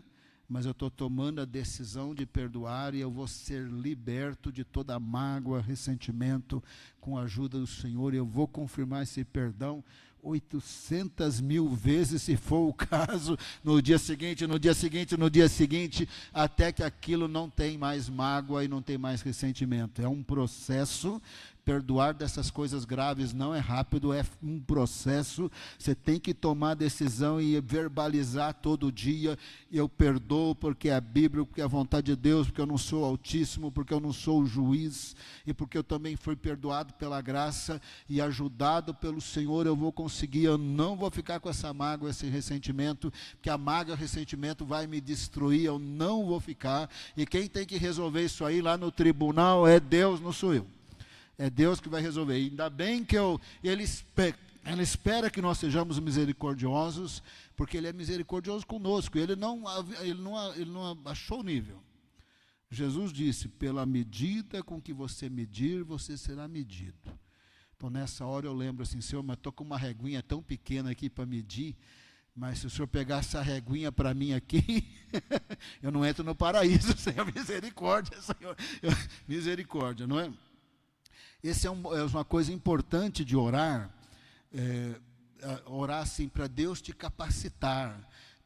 mas eu estou tomando a decisão de perdoar, e eu vou ser liberto de toda mágoa, ressentimento, com a ajuda do Senhor, e eu vou confirmar esse perdão 800.000 vezes, se for o caso, no dia seguinte, até que aquilo não tem mais mágoa e não tem mais ressentimento. É um processo. Perdoar dessas coisas graves não é rápido, é um processo. Você tem que tomar a decisão e verbalizar todo dia: eu perdoo porque é a Bíblia, porque é a vontade de Deus, porque eu não sou altíssimo, porque eu não sou o juiz, e porque eu também fui perdoado pela graça e ajudado pelo Senhor, eu vou conseguir. Eu não vou ficar com essa mágoa, esse ressentimento, porque a mágoa e o ressentimento vai me destruir, eu não vou ficar. E quem tem que resolver isso aí lá no tribunal é Deus, não sou eu. É Deus que vai resolver. E ainda bem que Ele espera que nós sejamos misericordiosos, porque Ele é misericordioso conosco. Ele não abaixou o nível. Jesus disse: pela medida com que você medir, você será medido. Então nessa hora eu lembro assim: Senhor, mas estou com uma reguinha tão pequena aqui para medir, mas se o Senhor pegar essa reguinha para mim aqui, eu não entro no paraíso. Senhor, misericórdia, Senhor. Misericórdia, não é? Essa é uma coisa importante de orar, orar assim, para Deus te capacitar.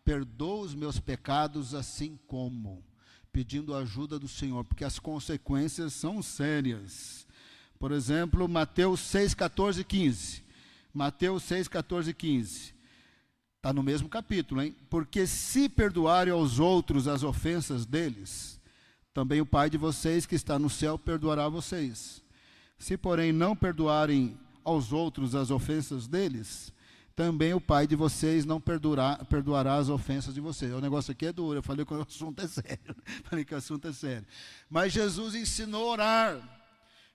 Perdoa os meus pecados assim como, pedindo a ajuda do Senhor, porque as consequências são sérias. Por exemplo, Mateus 6, 14 e 15. Mateus 6, 14 e 15. Está no mesmo capítulo, hein? Porque se perdoarem aos outros as ofensas deles, também o Pai de vocês que está no céu perdoará a vocês. Se, porém, não perdoarem aos outros as ofensas deles, também o Pai de vocês não perdoará as ofensas de vocês. O negócio aqui é duro, eu falei que o assunto é sério. Mas Jesus ensinou a orar.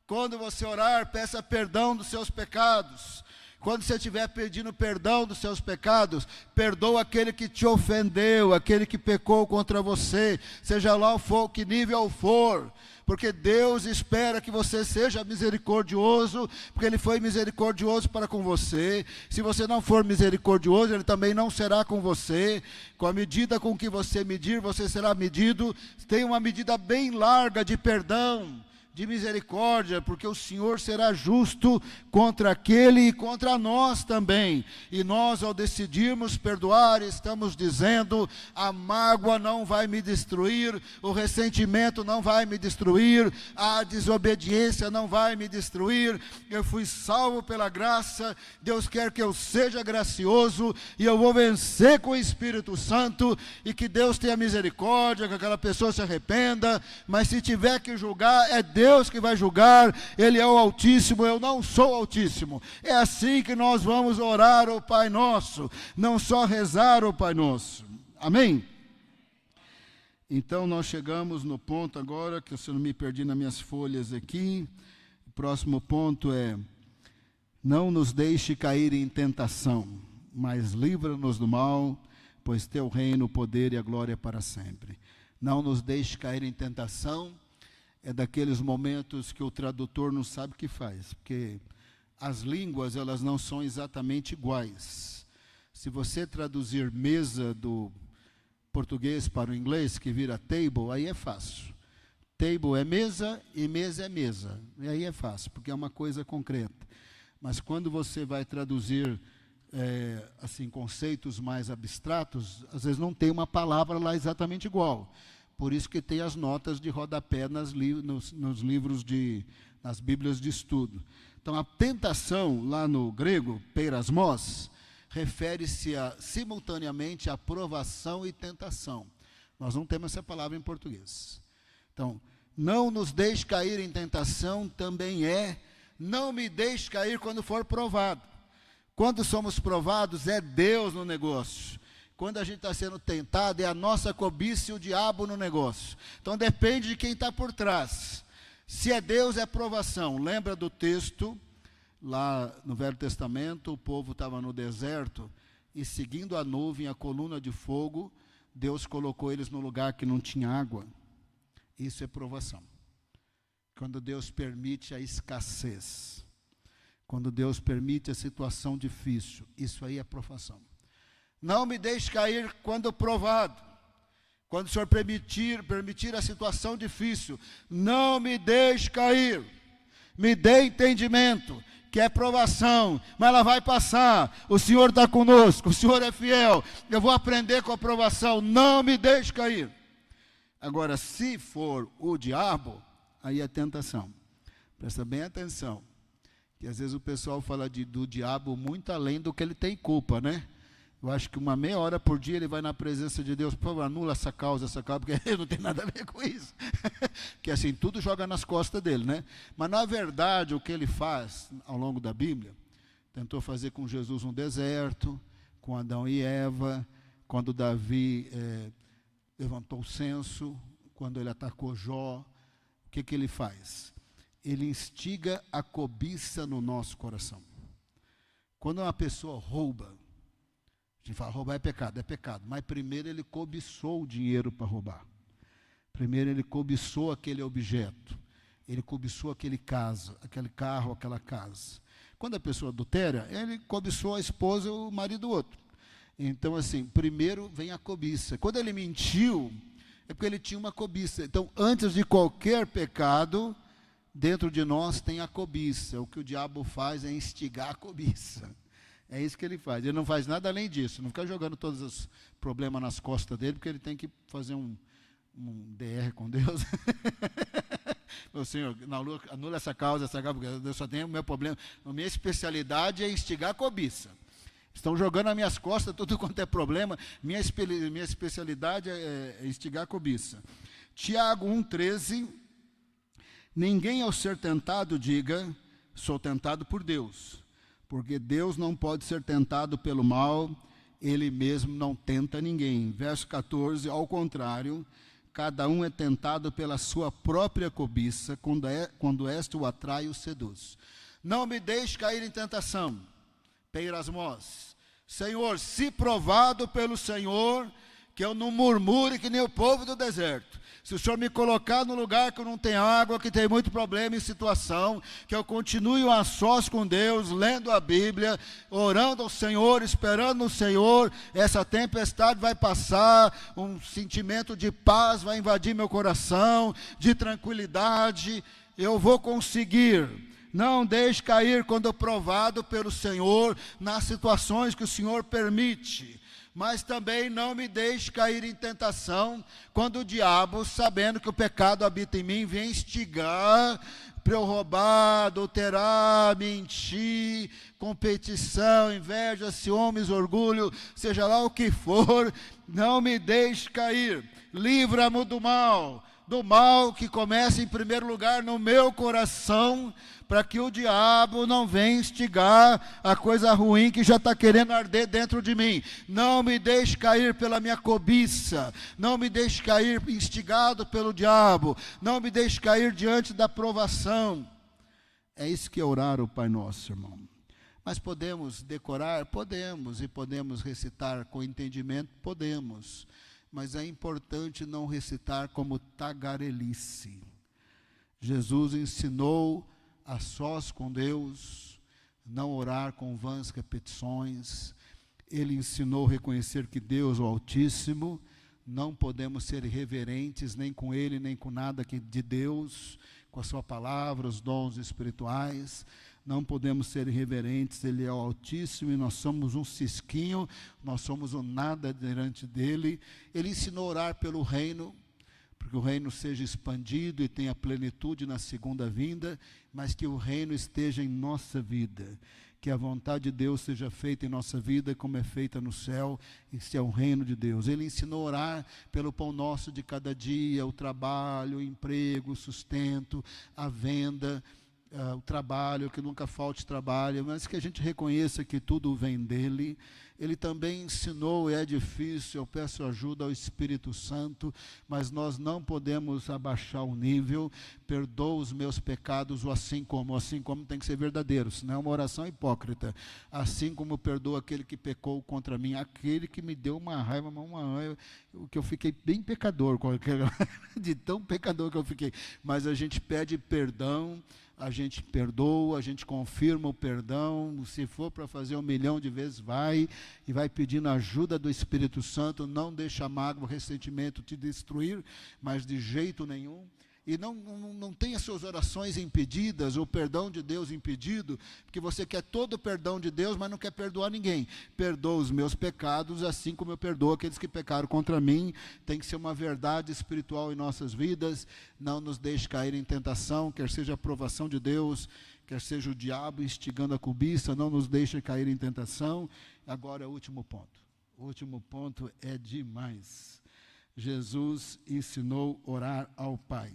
Quando você orar, peça perdão dos seus pecados. Quando você estiver pedindo perdão dos seus pecados, perdoa aquele que te ofendeu, aquele que pecou contra você, seja lá que nível for. Porque Deus espera que você seja misericordioso, porque Ele foi misericordioso para com você. Se você não for misericordioso, Ele também não será com você. Com a medida com que você medir, você será medido. Tem uma medida bem larga de perdão, de misericórdia, porque o Senhor será justo contra aquele e contra nós também. E nós, ao decidirmos perdoar, estamos dizendo: a mágoa não vai me destruir, o ressentimento não vai me destruir, a desobediência não vai me destruir. Eu fui salvo pela graça, Deus quer que eu seja gracioso, e eu vou vencer com o Espírito Santo, e que Deus tenha misericórdia, que aquela pessoa se arrependa. Mas se tiver que julgar, é Deus que vai julgar. Ele é o Altíssimo, eu não sou o Altíssimo. É assim que nós vamos orar o Pai Nosso, não só rezar o Pai Nosso. Amém? Então nós chegamos no ponto agora, que eu não me perdi nas minhas folhas aqui. O próximo ponto é: não nos deixe cair em tentação, mas livra-nos do mal, pois teu reino, o poder e a glória para sempre. Não nos deixe cair em tentação. É daqueles momentos que o tradutor não sabe o que faz, porque as línguas, elas não são exatamente iguais. Se você traduzir mesa do português para o inglês, que vira table, aí é fácil. Table é mesa e mesa é mesa. E aí é fácil, porque é uma coisa concreta. Mas quando você vai traduzir assim, conceitos mais abstratos, às vezes não tem uma palavra lá exatamente igual. Por isso que tem as notas de rodapé nos livros, nas Bíblias de estudo. Então, a tentação, lá no grego, peirasmos, refere-se simultaneamente a provação e tentação. Nós não temos essa palavra em português. Então, não nos deixe cair em tentação também não me deixe cair quando for provado. Quando somos provados, é Deus no negócio. Quando a gente está sendo tentado, é a nossa cobiça e o diabo no negócio. Então depende de quem está por trás. Se é Deus, é provação. Lembra do texto, lá no Velho Testamento, o povo estava no deserto, e seguindo a nuvem, a coluna de fogo, Deus colocou eles no lugar que não tinha água. Isso é provação. Quando Deus permite a escassez, quando Deus permite a situação difícil, isso aí é provação. Não me deixe cair quando provado. Quando o Senhor permitir a situação difícil, não me deixe cair. Me dê entendimento. que é provação, mas ela vai passar. O Senhor está conosco, o Senhor é fiel. Eu vou aprender com a provação, não me deixe cair. Agora, se for o diabo, aí é tentação. Presta bem atenção, que às vezes o pessoal fala do diabo muito além do que ele tem culpa, né? Eu acho que uma meia hora por dia ele vai na presença de Deus, por favor, anula essa causa, porque ele não tem nada a ver com isso. Que assim, tudo joga nas costas dele, né? Mas na verdade, o que ele faz ao longo da Bíblia, tentou fazer com Jesus no deserto, com Adão e Eva, quando Davi levantou o censo, quando ele atacou Jó, o que ele faz? Ele instiga a cobiça no nosso coração. Quando uma pessoa rouba, a gente fala, roubar é pecado, mas primeiro ele cobiçou o dinheiro para roubar. Primeiro ele cobiçou aquele objeto, ele cobiçou aquele carro, aquela casa. Quando a pessoa adultera, ele cobiçou a esposa ou o marido do outro. Então assim, primeiro vem a cobiça. Quando ele mentiu, é porque ele tinha uma cobiça. Então antes de qualquer pecado, dentro de nós tem a cobiça. O que o diabo faz é instigar a cobiça. É isso que ele faz. Ele não faz nada além disso. Não fica jogando todos os problemas nas costas dele, porque ele tem que fazer um DR com Deus. Meu Senhor, anula essa causa, porque eu só tenho o meu problema. A minha especialidade é instigar a cobiça. Estão jogando nas minhas costas tudo quanto é problema. Minha especialidade é instigar a cobiça. Tiago 1,13. Ninguém ao ser tentado diga, sou tentado por Deus. Porque Deus não pode ser tentado pelo mal, Ele mesmo não tenta ninguém. Verso 14, ao contrário, cada um é tentado pela sua própria cobiça, quando esta o atrai e o seduz. Não me deixe cair em tentação. Peirasmos. Senhor, se provado pelo Senhor, que eu não murmure que nem o povo do deserto. Se o Senhor me colocar no lugar que não tem água, que tem muito problema e situação, que eu continue a sós com Deus, lendo a Bíblia, orando ao Senhor, esperando no Senhor, essa tempestade vai passar, um sentimento de paz vai invadir meu coração, de tranquilidade, eu vou conseguir. Não deixe cair quando provado pelo Senhor, nas situações que o Senhor permite. Mas também não me deixe cair em tentação, quando o diabo, sabendo que o pecado habita em mim, vem instigar para eu roubar, adulterar, mentir, competição, inveja, ciúmes, orgulho, seja lá o que for, não me deixe cair. Livra-me do mal que começa em primeiro lugar no meu coração, para que o diabo não venha instigar a coisa ruim que já está querendo arder dentro de mim. Não me deixe cair pela minha cobiça, não me deixe cair instigado pelo diabo, não me deixe cair diante da provação. É isso que é orar o Pai Nosso, irmão. Mas podemos decorar? Podemos, e podemos recitar com entendimento? Podemos. Mas é importante não recitar como tagarelice. Jesus ensinou a sós com Deus, não orar com vãs repetições. Ele ensinou a reconhecer que Deus é o Altíssimo, não podemos ser irreverentes nem com Ele, nem com nada de Deus, com a sua palavra, os dons espirituais. Não podemos ser irreverentes, Ele é o Altíssimo e nós somos um cisquinho, nós somos um nada diante dEle. Ele ensinou a orar pelo reino, porque o reino seja expandido e tenha plenitude na segunda vinda, mas que o reino esteja em nossa vida, que a vontade de Deus seja feita em nossa vida como é feita no céu. Isso é o reino de Deus. Ele ensinou a orar pelo pão nosso de cada dia, o trabalho, o emprego, o sustento, a venda, o trabalho, que nunca falte trabalho, mas que a gente reconheça que tudo vem dele. Ele também ensinou, é difícil, eu peço ajuda ao Espírito Santo, mas nós não podemos abaixar o nível. Perdoa os meus pecados, assim como tem que ser verdadeiro, senão é uma oração hipócrita. Assim como perdoa aquele que pecou contra mim, aquele que me deu uma raiva, que eu fiquei bem pecador, de tão pecador que eu fiquei. Mas a gente pede perdão, a gente perdoa, a gente confirma o perdão. Se for para fazer 1 milhão de vezes, vai, e vai pedindo a ajuda do Espírito Santo. Não deixa a mágoa, o ressentimento te destruir, mas de jeito nenhum. E não tenha suas orações impedidas, ou perdão de Deus impedido, porque você quer todo o perdão de Deus, mas não quer perdoar ninguém. Perdoa os meus pecados, assim como eu perdoo aqueles que pecaram contra mim. Tem que ser uma verdade espiritual em nossas vidas. Não nos deixe cair em tentação, quer seja a aprovação de Deus, quer seja o diabo instigando a cobiça, não nos deixe cair em tentação. Agora é o último ponto. O último ponto é demais. Jesus ensinou a orar ao Pai.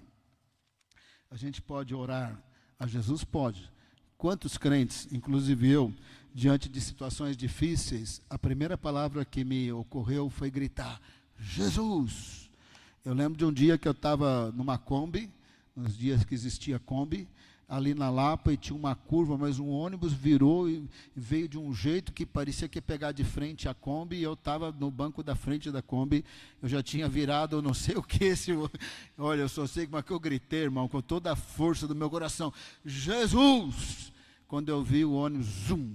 A gente pode orar a Jesus? Pode. Quantos crentes, inclusive eu, diante de situações difíceis, a primeira palavra que me ocorreu foi gritar, Jesus! Eu lembro de um dia que eu estava numa Kombi, nos dias que existia Kombi, ali na Lapa, e tinha uma curva, mas um ônibus virou e veio de um jeito que parecia que ia pegar de frente a Kombi, e eu estava no banco da frente da Kombi, eu já tinha virado, eu não sei o que, olha, eu só sei como é que eu gritei, irmão, com toda a força do meu coração, Jesus! Quando eu vi o ônibus, zoom,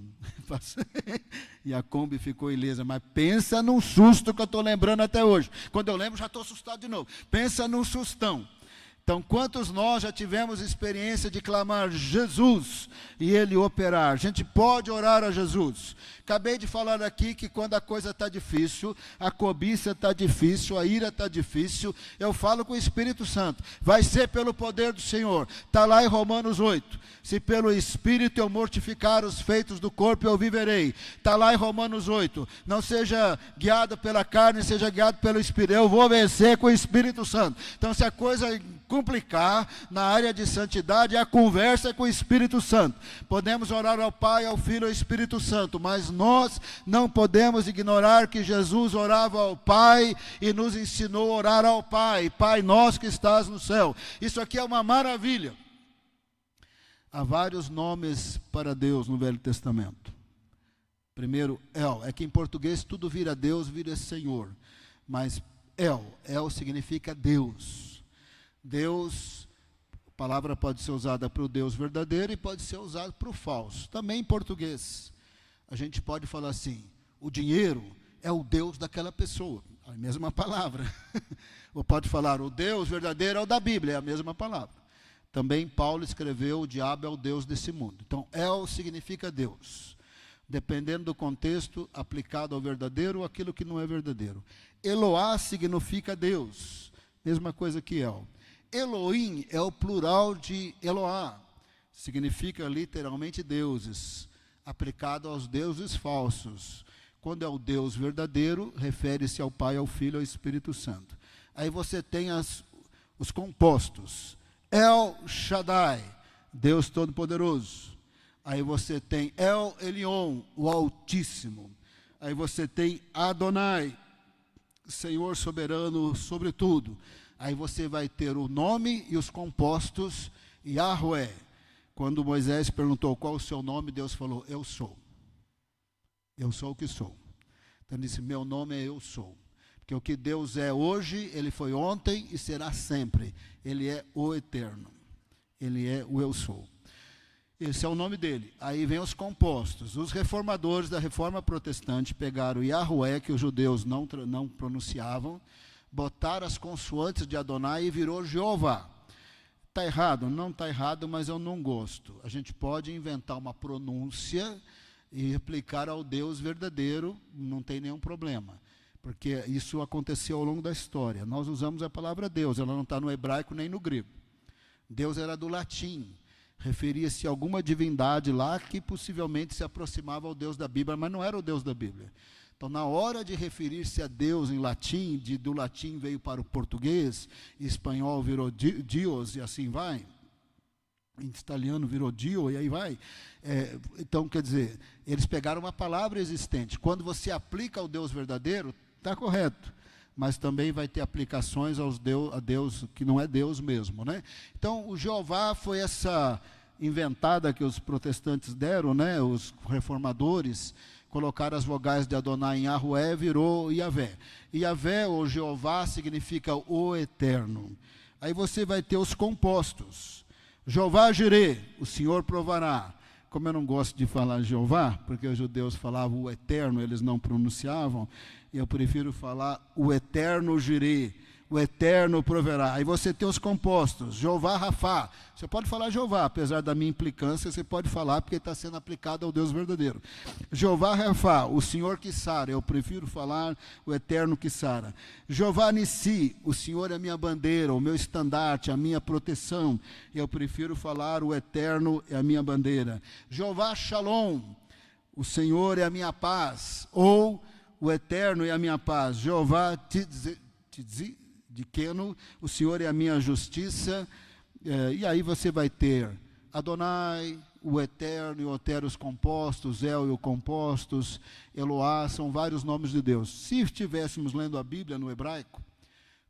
e a Kombi ficou ilesa, mas pensa num susto que eu estou lembrando até hoje, quando eu lembro já estou assustado de novo, pensa num sustão. Então, quantos nós já tivemos experiência de clamar Jesus e Ele operar? A gente pode orar a Jesus. Acabei de falar aqui que quando a coisa está difícil, a cobiça está difícil, a ira está difícil, eu falo com o Espírito Santo, vai ser pelo poder do Senhor. Está lá em Romanos 8, se pelo Espírito eu mortificar os feitos do corpo, eu viverei. Está lá em Romanos 8, não seja guiado pela carne, seja guiado pelo Espírito, eu vou vencer com o Espírito Santo. Então, se a coisa complicar na área de santidade, a conversa é com o Espírito Santo. Podemos orar ao Pai, ao Filho e ao Espírito Santo, mas nós não podemos ignorar que Jesus orava ao Pai e nos ensinou a orar ao Pai. Pai nosso que estás no céu. Isso aqui é uma maravilha. Há vários nomes para Deus no Velho Testamento. Primeiro, El. É que em português tudo vira Deus, vira Senhor. Mas El significa Deus. Deus, a palavra pode ser usada para o Deus verdadeiro e pode ser usada para o falso. Também em português, a gente pode falar assim, o dinheiro é o Deus daquela pessoa, a mesma palavra. Ou pode falar, o Deus verdadeiro é o da Bíblia, é a mesma palavra. Também Paulo escreveu, o diabo é o Deus desse mundo. Então, El significa Deus. Dependendo do contexto, aplicado ao verdadeiro ou aquilo que não é verdadeiro. Eloá significa Deus, mesma coisa que El. Elohim é o plural de Eloá, significa literalmente deuses, aplicado aos deuses falsos. Quando é o Deus verdadeiro, refere-se ao Pai, ao Filho e ao Espírito Santo. Aí você tem os compostos, El Shaddai, Deus Todo-Poderoso. Aí você tem El Elyon, o Altíssimo. Aí você tem Adonai, Senhor soberano sobre tudo. Aí você vai ter o nome e os compostos, Yahweh. Quando Moisés perguntou qual o seu nome, Deus falou, eu sou. Eu sou o que sou. Então ele disse, meu nome é eu sou. Porque o que Deus é hoje, Ele foi ontem e será sempre. Ele é o eterno. Ele é o eu sou. Esse é o nome dele. Aí vem os compostos. Os reformadores da reforma protestante pegaram o Yahweh, que os judeus não pronunciavam, botaram as consoantes de Adonai e virou Jeová. Está errado? Não está errado, mas eu não gosto. A gente pode inventar uma pronúncia e aplicar ao Deus verdadeiro, não tem nenhum problema. Porque isso aconteceu ao longo da história. Nós usamos a palavra Deus, ela não está no hebraico nem no grego. Deus era do latim. Referia-se a alguma divindade lá que possivelmente se aproximava ao Deus da Bíblia, mas não era o Deus da Bíblia. Então, na hora de referir-se a Deus em latim, do latim veio para o português, em espanhol virou Dios e assim vai, em italiano virou Dio e aí vai. Então, quer dizer, eles pegaram uma palavra existente. Quando você aplica ao Deus verdadeiro, está correto, mas também vai ter aplicações a Deus que não é Deus mesmo, né? Então, o Jeová foi essa inventada que os protestantes deram, né? Os reformadores colocaram as vogais de Adonai em Yahweh, virou Yahvé. Yahvé, ou Jeová, significa o eterno. Aí você vai ter os compostos. Jeová Jireh, o Senhor provará. Como eu não gosto de falar Jeová, porque os judeus falavam o eterno, eles não pronunciavam, eu prefiro falar o eterno Jireh, o Eterno proverá. Aí você tem os compostos, Jeová Rafá. Você pode falar Jeová, apesar da minha implicância, você pode falar porque está sendo aplicado ao Deus verdadeiro. Jeová Rafá, o Senhor que sara. Eu prefiro falar o Eterno que sara. Jeová Nissi, o Senhor é a minha bandeira, o meu estandarte, a minha proteção. Eu prefiro falar o Eterno é a minha bandeira. Jeová Shalom, o Senhor é a minha paz. Ou o Eterno é a minha paz. Jeová Tzidkenu, o Senhor é a minha justiça. E aí você vai ter Adonai, o Eterno e o Oteros compostos, El e o compostos, Eloá, são vários nomes de Deus. Se estivéssemos lendo a Bíblia no hebraico,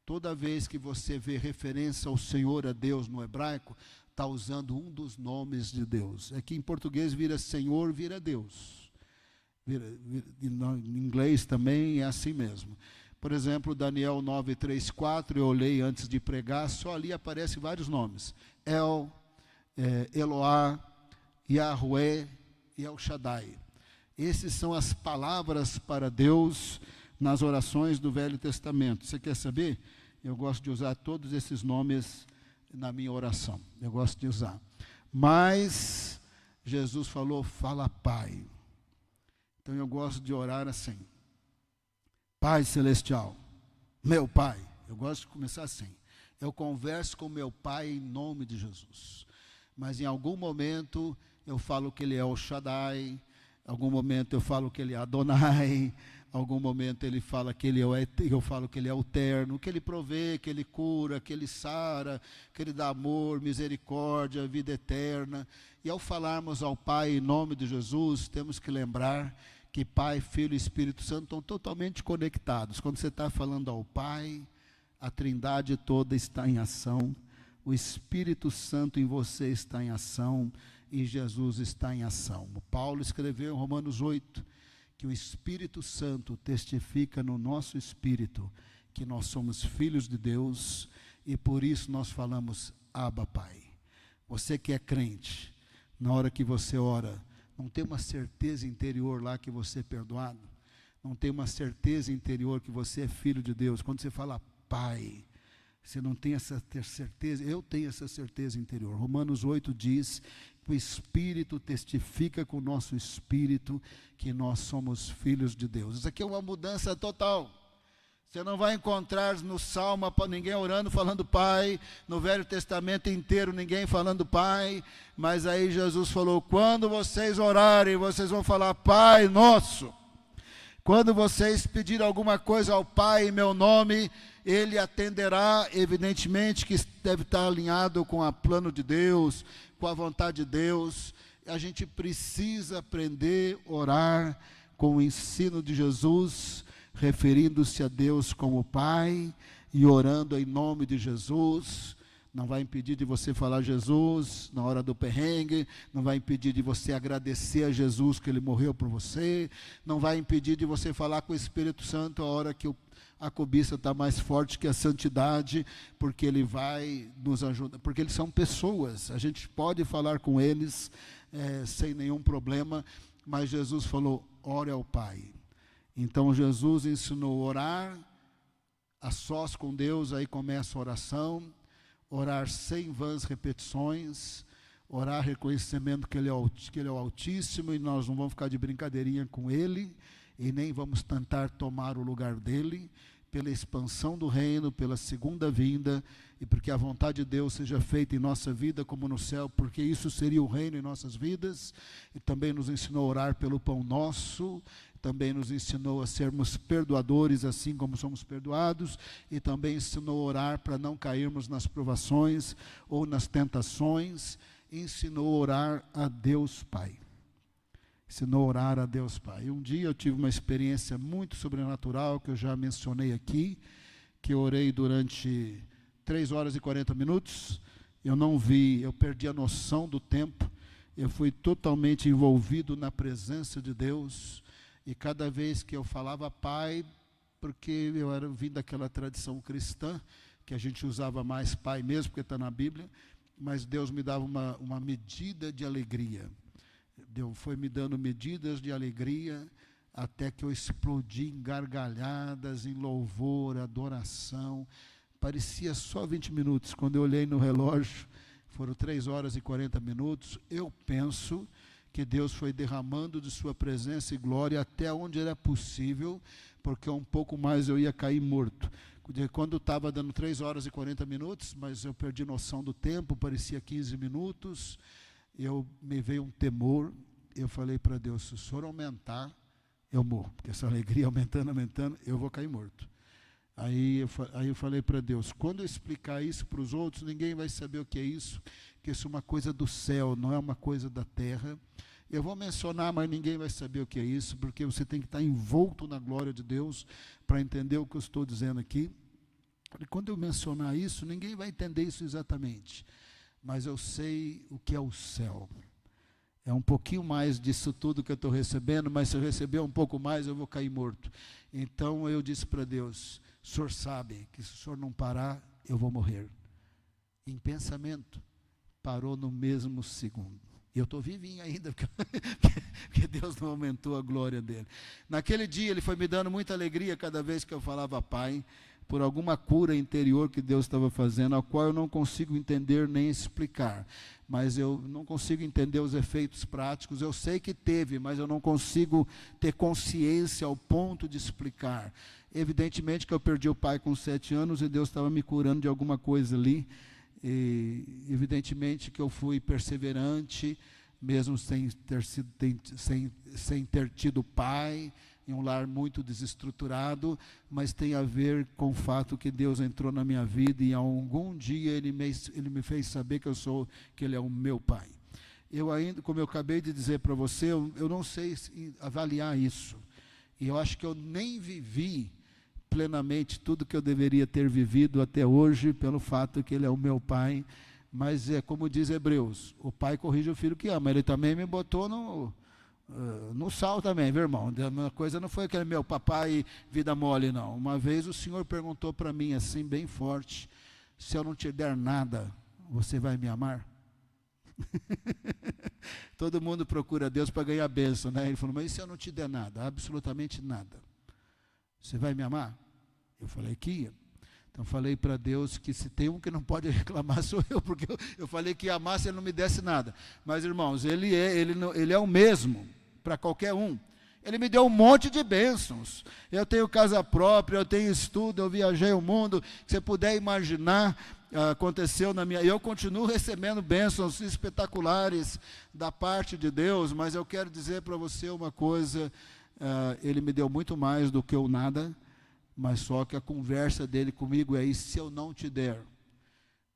toda vez que você vê referência ao Senhor, a Deus no hebraico, está usando um dos nomes de Deus. Aqui em português vira Senhor, vira Deus. Em inglês também é assim mesmo. Por exemplo, Daniel 9:3-4, eu olhei antes de pregar, só ali aparecem vários nomes. El, Eloá, Yahweh e El Shaddai. Essas são as palavras para Deus nas orações do Velho Testamento. Você quer saber? Eu gosto de usar todos esses nomes na minha oração. Eu gosto de usar. Mas Jesus falou, fala Pai. Então eu gosto de orar assim. Pai Celestial, meu Pai. Eu gosto de começar assim. Eu converso com meu Pai em nome de Jesus. Mas em algum momento eu falo que Ele é o Shaddai. Em algum momento eu falo que Ele é Adonai. Em algum momento Ele fala que Ele é eu falo que Ele é o Eterno. Que Ele provê, que Ele cura, que Ele sara, que Ele dá amor, misericórdia, vida eterna. E ao falarmos ao Pai em nome de Jesus, temos que lembrar que Pai, Filho e Espírito Santo estão totalmente conectados. Quando você está falando ao Pai, a Trindade toda está em ação, o Espírito Santo em você está em ação e Jesus está em ação. O Paulo escreveu em Romanos 8 que o Espírito Santo testifica no nosso espírito que nós somos filhos de Deus e por isso nós falamos Abba Pai. Você que é crente, na hora que você ora, não tem uma certeza interior lá que você é perdoado? Não tem uma certeza interior que você é filho de Deus? Quando você fala Pai, você não tem essa certeza? Eu tenho essa certeza interior. Romanos 8 diz que o Espírito testifica com o nosso espírito que nós somos filhos de Deus. Isso aqui é uma mudança total. Você não vai encontrar no Salmo ninguém orando falando Pai, no Velho Testamento inteiro ninguém falando Pai, mas aí Jesus falou, quando vocês orarem, vocês vão falar Pai Nosso. Quando vocês pedirem alguma coisa ao Pai em meu nome, Ele atenderá, evidentemente que deve estar alinhado com o plano de Deus, com a vontade de Deus. A gente precisa aprender a orar com o ensino de Jesus, referindo-se a Deus como Pai e orando em nome de Jesus. Não vai impedir de você falar Jesus na hora do perrengue, não vai impedir de você agradecer a Jesus que Ele morreu por você, não vai impedir de você falar com o Espírito Santo a hora que a cobiça está mais forte que a santidade, porque Ele vai nos ajudar, porque eles são pessoas, a gente pode falar com eles sem nenhum problema, mas Jesus falou, ore ao Pai. Então Jesus ensinou a orar a sós com Deus, aí começa a oração, orar sem vãs repetições, orar reconhecendo que Ele é o Altíssimo e nós não vamos ficar de brincadeirinha com Ele e nem vamos tentar tomar o lugar dEle, pela expansão do reino, pela segunda vinda e porque a vontade de Deus seja feita em nossa vida como no céu, porque isso seria o reino em nossas vidas. E também nos ensinou a orar pelo pão nosso, também nos ensinou a sermos perdoadores assim como somos perdoados, e também ensinou a orar para não cairmos nas provações ou nas tentações, ensinou a orar a Deus Pai. Ensinou a orar a Deus Pai. Um dia eu tive uma experiência muito sobrenatural, que eu já mencionei aqui, que eu orei durante 3 horas e 40 minutos, eu não vi, eu perdi a noção do tempo, eu fui totalmente envolvido na presença de Deus, e cada vez que eu falava Pai, porque eu era vindo daquela tradição cristã, que a gente usava mais Pai mesmo, porque está na Bíblia, mas Deus me dava uma medida de alegria. Deus foi me dando medidas de alegria, até que eu explodi em gargalhadas, em louvor, adoração, parecia só 20 minutos. Quando eu olhei no relógio, foram 3 horas e 40 minutos. Eu penso que Deus foi derramando de sua presença e glória até onde era possível, porque um pouco mais eu ia cair morto. Quando estava dando 3 horas e 40 minutos, mas eu perdi noção do tempo, parecia 15 minutos, me veio um temor. Eu falei para Deus, se o Senhor aumentar, eu morro, porque essa alegria aumentando, eu vou cair morto. Aí eu falei para Deus, quando eu explicar isso para os outros, ninguém vai saber o que é isso, que isso é uma coisa do céu, não é uma coisa da terra. Eu vou mencionar, mas ninguém vai saber o que é isso, porque você tem que estar envolto na glória de Deus para entender o que eu estou dizendo aqui. E quando eu mencionar isso, ninguém vai entender isso exatamente, mas eu sei o que é o céu. É um pouquinho mais disso tudo que eu estou recebendo, mas se eu receber um pouco mais, eu vou cair morto. Então eu disse para Deus, o Senhor sabe que se o Senhor não parar, eu vou morrer. Em pensamento, parou no mesmo segundo. E eu estou vivinho ainda, porque Deus não aumentou a glória dele. Naquele dia, ele foi me dando muita alegria cada vez que eu falava Pai, por alguma cura interior que Deus estava fazendo, a qual eu não consigo entender nem explicar. Mas eu não consigo entender os efeitos práticos. Eu sei que teve, mas eu não consigo ter consciência ao ponto de explicar. Evidentemente que eu perdi o pai com 7 anos e Deus estava me curando de alguma coisa ali. E evidentemente que eu fui perseverante, mesmo sem ter tido pai, em um lar muito desestruturado, mas tem a ver com o fato que Deus entrou na minha vida e algum dia Ele me fez saber que Ele é o meu pai. Eu ainda, como eu acabei de dizer para você, eu não sei avaliar isso. E eu acho que eu nem vivi plenamente tudo que eu deveria ter vivido até hoje, pelo fato que Ele é o meu pai. Mas é como diz Hebreus, o pai corrige o filho que ama. Ele também me botou no sal também, viu, irmão? Uma coisa não foi aquele meu papai vida mole, não. Uma vez o Senhor perguntou para mim assim, bem forte, se eu não te der nada, você vai me amar? Todo mundo procura Deus para ganhar bênção, né? Ele falou, mas e se eu não te der nada? Absolutamente nada. Você vai me amar? Eu falei que ia. Então falei para Deus que se tem um que não pode reclamar sou eu, porque eu falei que ia amar se Ele não me desse nada. Mas irmãos, Ele é o mesmo para qualquer um. Ele me deu um monte de bênçãos. Eu tenho casa própria, eu tenho estudo, eu viajei o mundo. Se você puder imaginar, aconteceu na minha... Eu continuo recebendo bênçãos espetaculares da parte de Deus, mas eu quero dizer para você uma coisa, Ele me deu muito mais do que o nada, mas só que a conversa dele comigo é, e se eu não te der?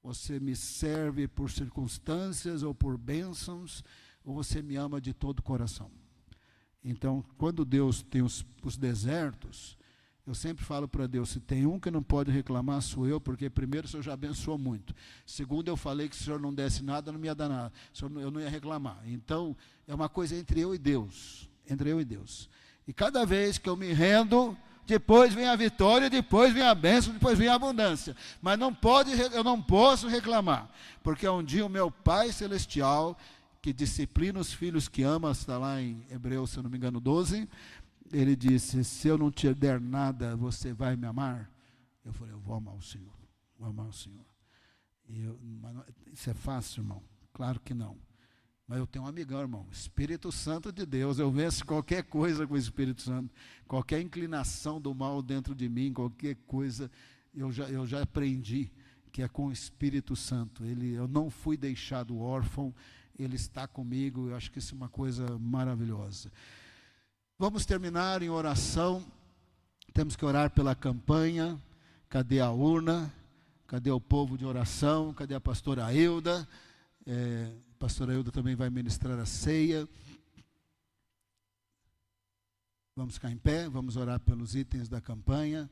Você me serve por circunstâncias ou por bênçãos, ou você me ama de todo o coração? Então, quando Deus tem os desertos, eu sempre falo para Deus, se tem um que não pode reclamar, sou eu, porque primeiro o Senhor já abençoou muito. Segundo, eu falei que se o Senhor não desse nada, não me ia dar nada. Eu não ia reclamar. Então, é uma coisa entre eu e Deus. Entre eu e Deus. E cada vez que eu me rendo, depois vem a vitória, depois vem a bênção, depois vem a abundância. Mas eu não posso reclamar, porque um dia o meu Pai Celestial, que disciplina os filhos que ama, está lá em Hebreus, se eu não me engano, 12, ele disse, se eu não te der nada, você vai me amar? Eu falei, eu vou amar o Senhor, vou amar o Senhor. Isso é fácil, irmão? Claro que não. Mas eu tenho um amigão, irmão, Espírito Santo de Deus, eu venço qualquer coisa com o Espírito Santo, qualquer inclinação do mal dentro de mim, qualquer coisa, eu já aprendi que é com o Espírito Santo. Eu não fui deixado órfão, Ele está comigo, eu acho que isso é uma coisa maravilhosa. Vamos terminar em oração, temos que orar pela campanha. Cadê a urna? Cadê o povo de oração? Cadê a pastora Hilda? A pastora Hilda também vai ministrar a ceia. Vamos ficar em pé, vamos orar pelos itens da campanha.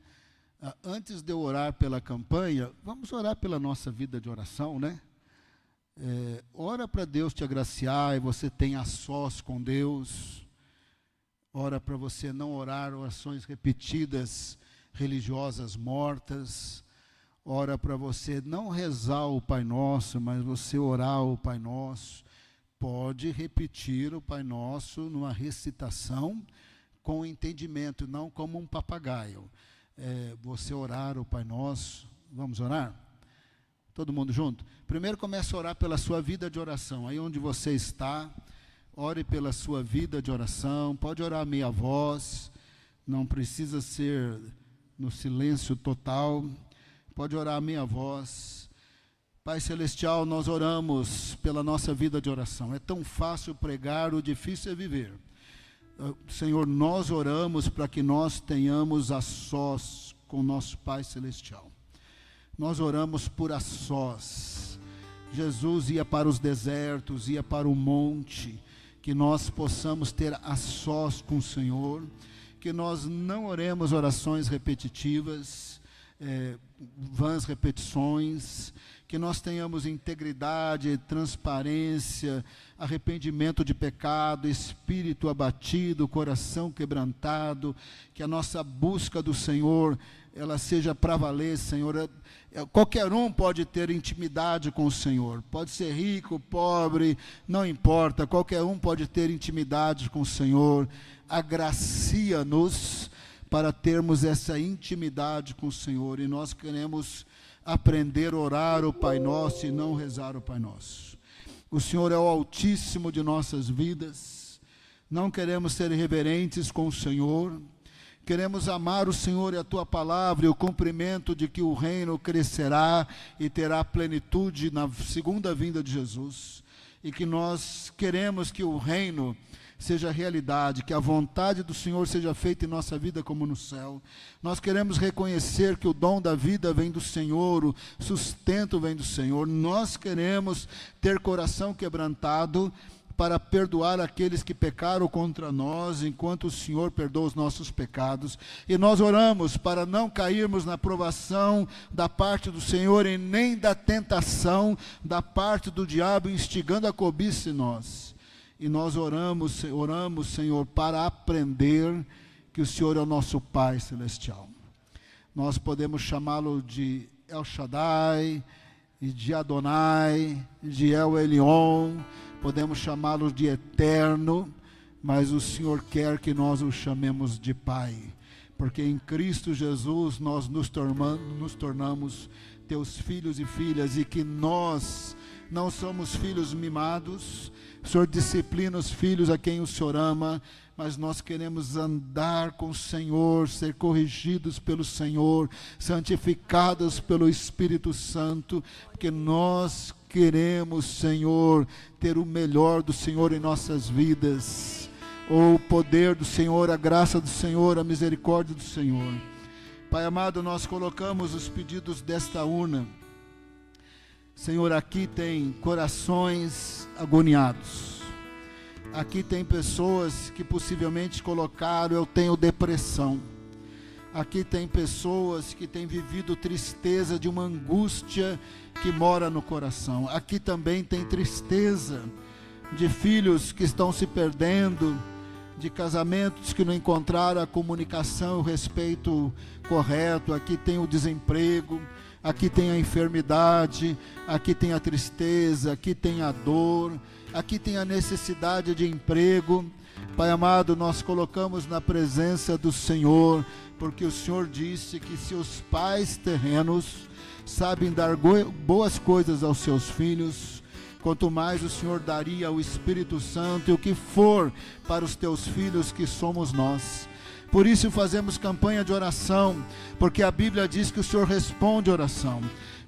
Antes de eu orar pela campanha, vamos orar pela nossa vida de oração, né? Ora para Deus te agraciar e você tenha a sós com Deus. Ora para você não orar orações repetidas, religiosas mortas. Ora para você não rezar o Pai Nosso, mas você orar o Pai Nosso. Pode repetir o Pai Nosso numa recitação com entendimento, não como um papagaio. Você orar o Pai Nosso, Vamos orar? Todo mundo junto? Primeiro comece a orar pela sua vida de oração. Aí onde você está, ore pela sua vida de oração. Pode orar a meia voz, não precisa ser no silêncio total. Pode orar a meia voz. Pai Celestial, nós oramos pela nossa vida de oração. É tão fácil pregar, o difícil é viver. Senhor, nós oramos para que nós tenhamos a sós com nosso Pai Celestial. Nós oramos por a sós. Jesus ia para os desertos, ia para o monte, que nós possamos ter a sós com o Senhor, que nós não oremos orações repetitivas, vãs repetições, que nós tenhamos integridade, transparência, arrependimento de pecado, espírito abatido, coração quebrantado, que a nossa busca do Senhor, ela seja para valer, Senhor. Qualquer um pode ter intimidade com o Senhor, pode ser rico, pobre, não importa, qualquer um pode ter intimidade com o Senhor. Agracia-nos para termos essa intimidade com o Senhor, e nós queremos aprender a orar o Pai Nosso e não rezar o Pai Nosso. O Senhor é o Altíssimo de nossas vidas, não queremos ser irreverentes com o Senhor, queremos amar o Senhor e a Tua Palavra, e o cumprimento de que o reino crescerá e terá plenitude na segunda vinda de Jesus, e que nós queremos que o reino seja realidade, que a vontade do Senhor seja feita em nossa vida como no céu. Nós queremos reconhecer que o dom da vida vem do Senhor, o sustento vem do Senhor. Nós queremos ter coração quebrantado para perdoar aqueles que pecaram contra nós, enquanto o Senhor perdoa os nossos pecados. E nós oramos para não cairmos na provação da parte do Senhor e nem da tentação da parte do diabo instigando a cobiça em nós. E nós oramos, Senhor, para aprender que o Senhor é o nosso Pai Celestial. Nós podemos chamá-lo de El Shaddai, de Adonai, de El Elyon, podemos chamá-lo de Eterno, mas o Senhor quer que nós o chamemos de Pai, porque em Cristo Jesus nós nos tornamos teus filhos e filhas, e que nós não somos filhos mimados. O Senhor disciplina os filhos a quem o Senhor ama, mas nós queremos andar com o Senhor, ser corrigidos pelo Senhor, santificados pelo Espírito Santo, porque nós queremos, Senhor, ter o melhor do Senhor em nossas vidas, o poder do Senhor, a graça do Senhor, a misericórdia do Senhor. Pai amado, nós colocamos os pedidos desta urna. Senhor, aqui tem corações agoniados. Aqui tem pessoas que possivelmente colocaram: eu tenho depressão. Aqui tem pessoas que têm vivido tristeza de uma angústia que mora no coração. Aqui também tem tristeza de filhos que estão se perdendo, de casamentos que não encontraram a comunicação, o respeito correto. Aqui tem o desemprego, aqui tem a enfermidade, aqui tem a tristeza, aqui tem a dor, aqui tem a necessidade de emprego. Pai amado, nós colocamos na presença do Senhor, porque o Senhor disse que se os pais terrenos sabem dar boas coisas aos seus filhos, quanto mais o Senhor daria o Espírito Santo e o que for para os teus filhos, que somos nós. Por isso fazemos campanha de oração, porque a Bíblia diz que o Senhor responde oração.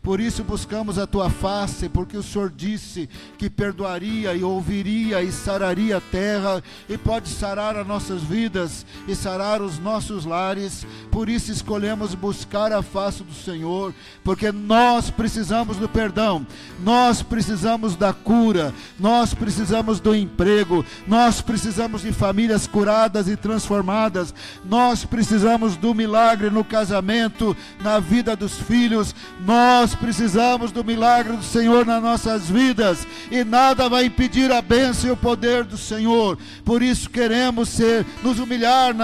Por isso buscamos a tua face, porque o Senhor disse que perdoaria e ouviria e sararia a terra, e pode sarar as nossas vidas e sarar os nossos lares. Por isso escolhemos buscar a face do Senhor, porque nós precisamos do perdão, nós precisamos da cura, nós precisamos do emprego, nós precisamos de famílias curadas e transformadas, nós precisamos do milagre no casamento, na vida dos filhos, nós precisamos do milagre do Senhor nas nossas vidas, e nada vai impedir a bênção e o poder do Senhor. Por isso queremos nos humilhar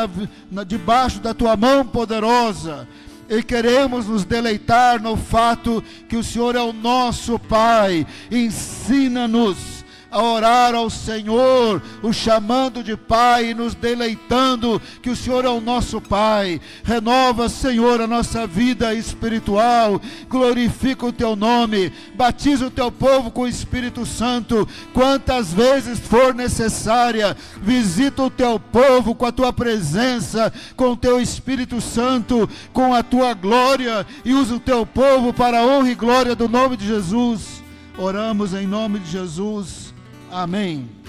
debaixo da tua mão poderosa, e queremos nos deleitar no fato que o Senhor é o nosso Pai. Ensina-nos a orar ao Senhor, o chamando de Pai e nos deleitando que o Senhor é o nosso Pai. Renova, Senhor, a nossa vida espiritual, glorifica o Teu nome, batiza o Teu povo com o Espírito Santo, quantas vezes for necessária, visita o Teu povo com a Tua presença, com o Teu Espírito Santo, com a Tua glória, e usa o Teu povo para a honra e glória do nome de Jesus. Oramos em nome de Jesus. Amém.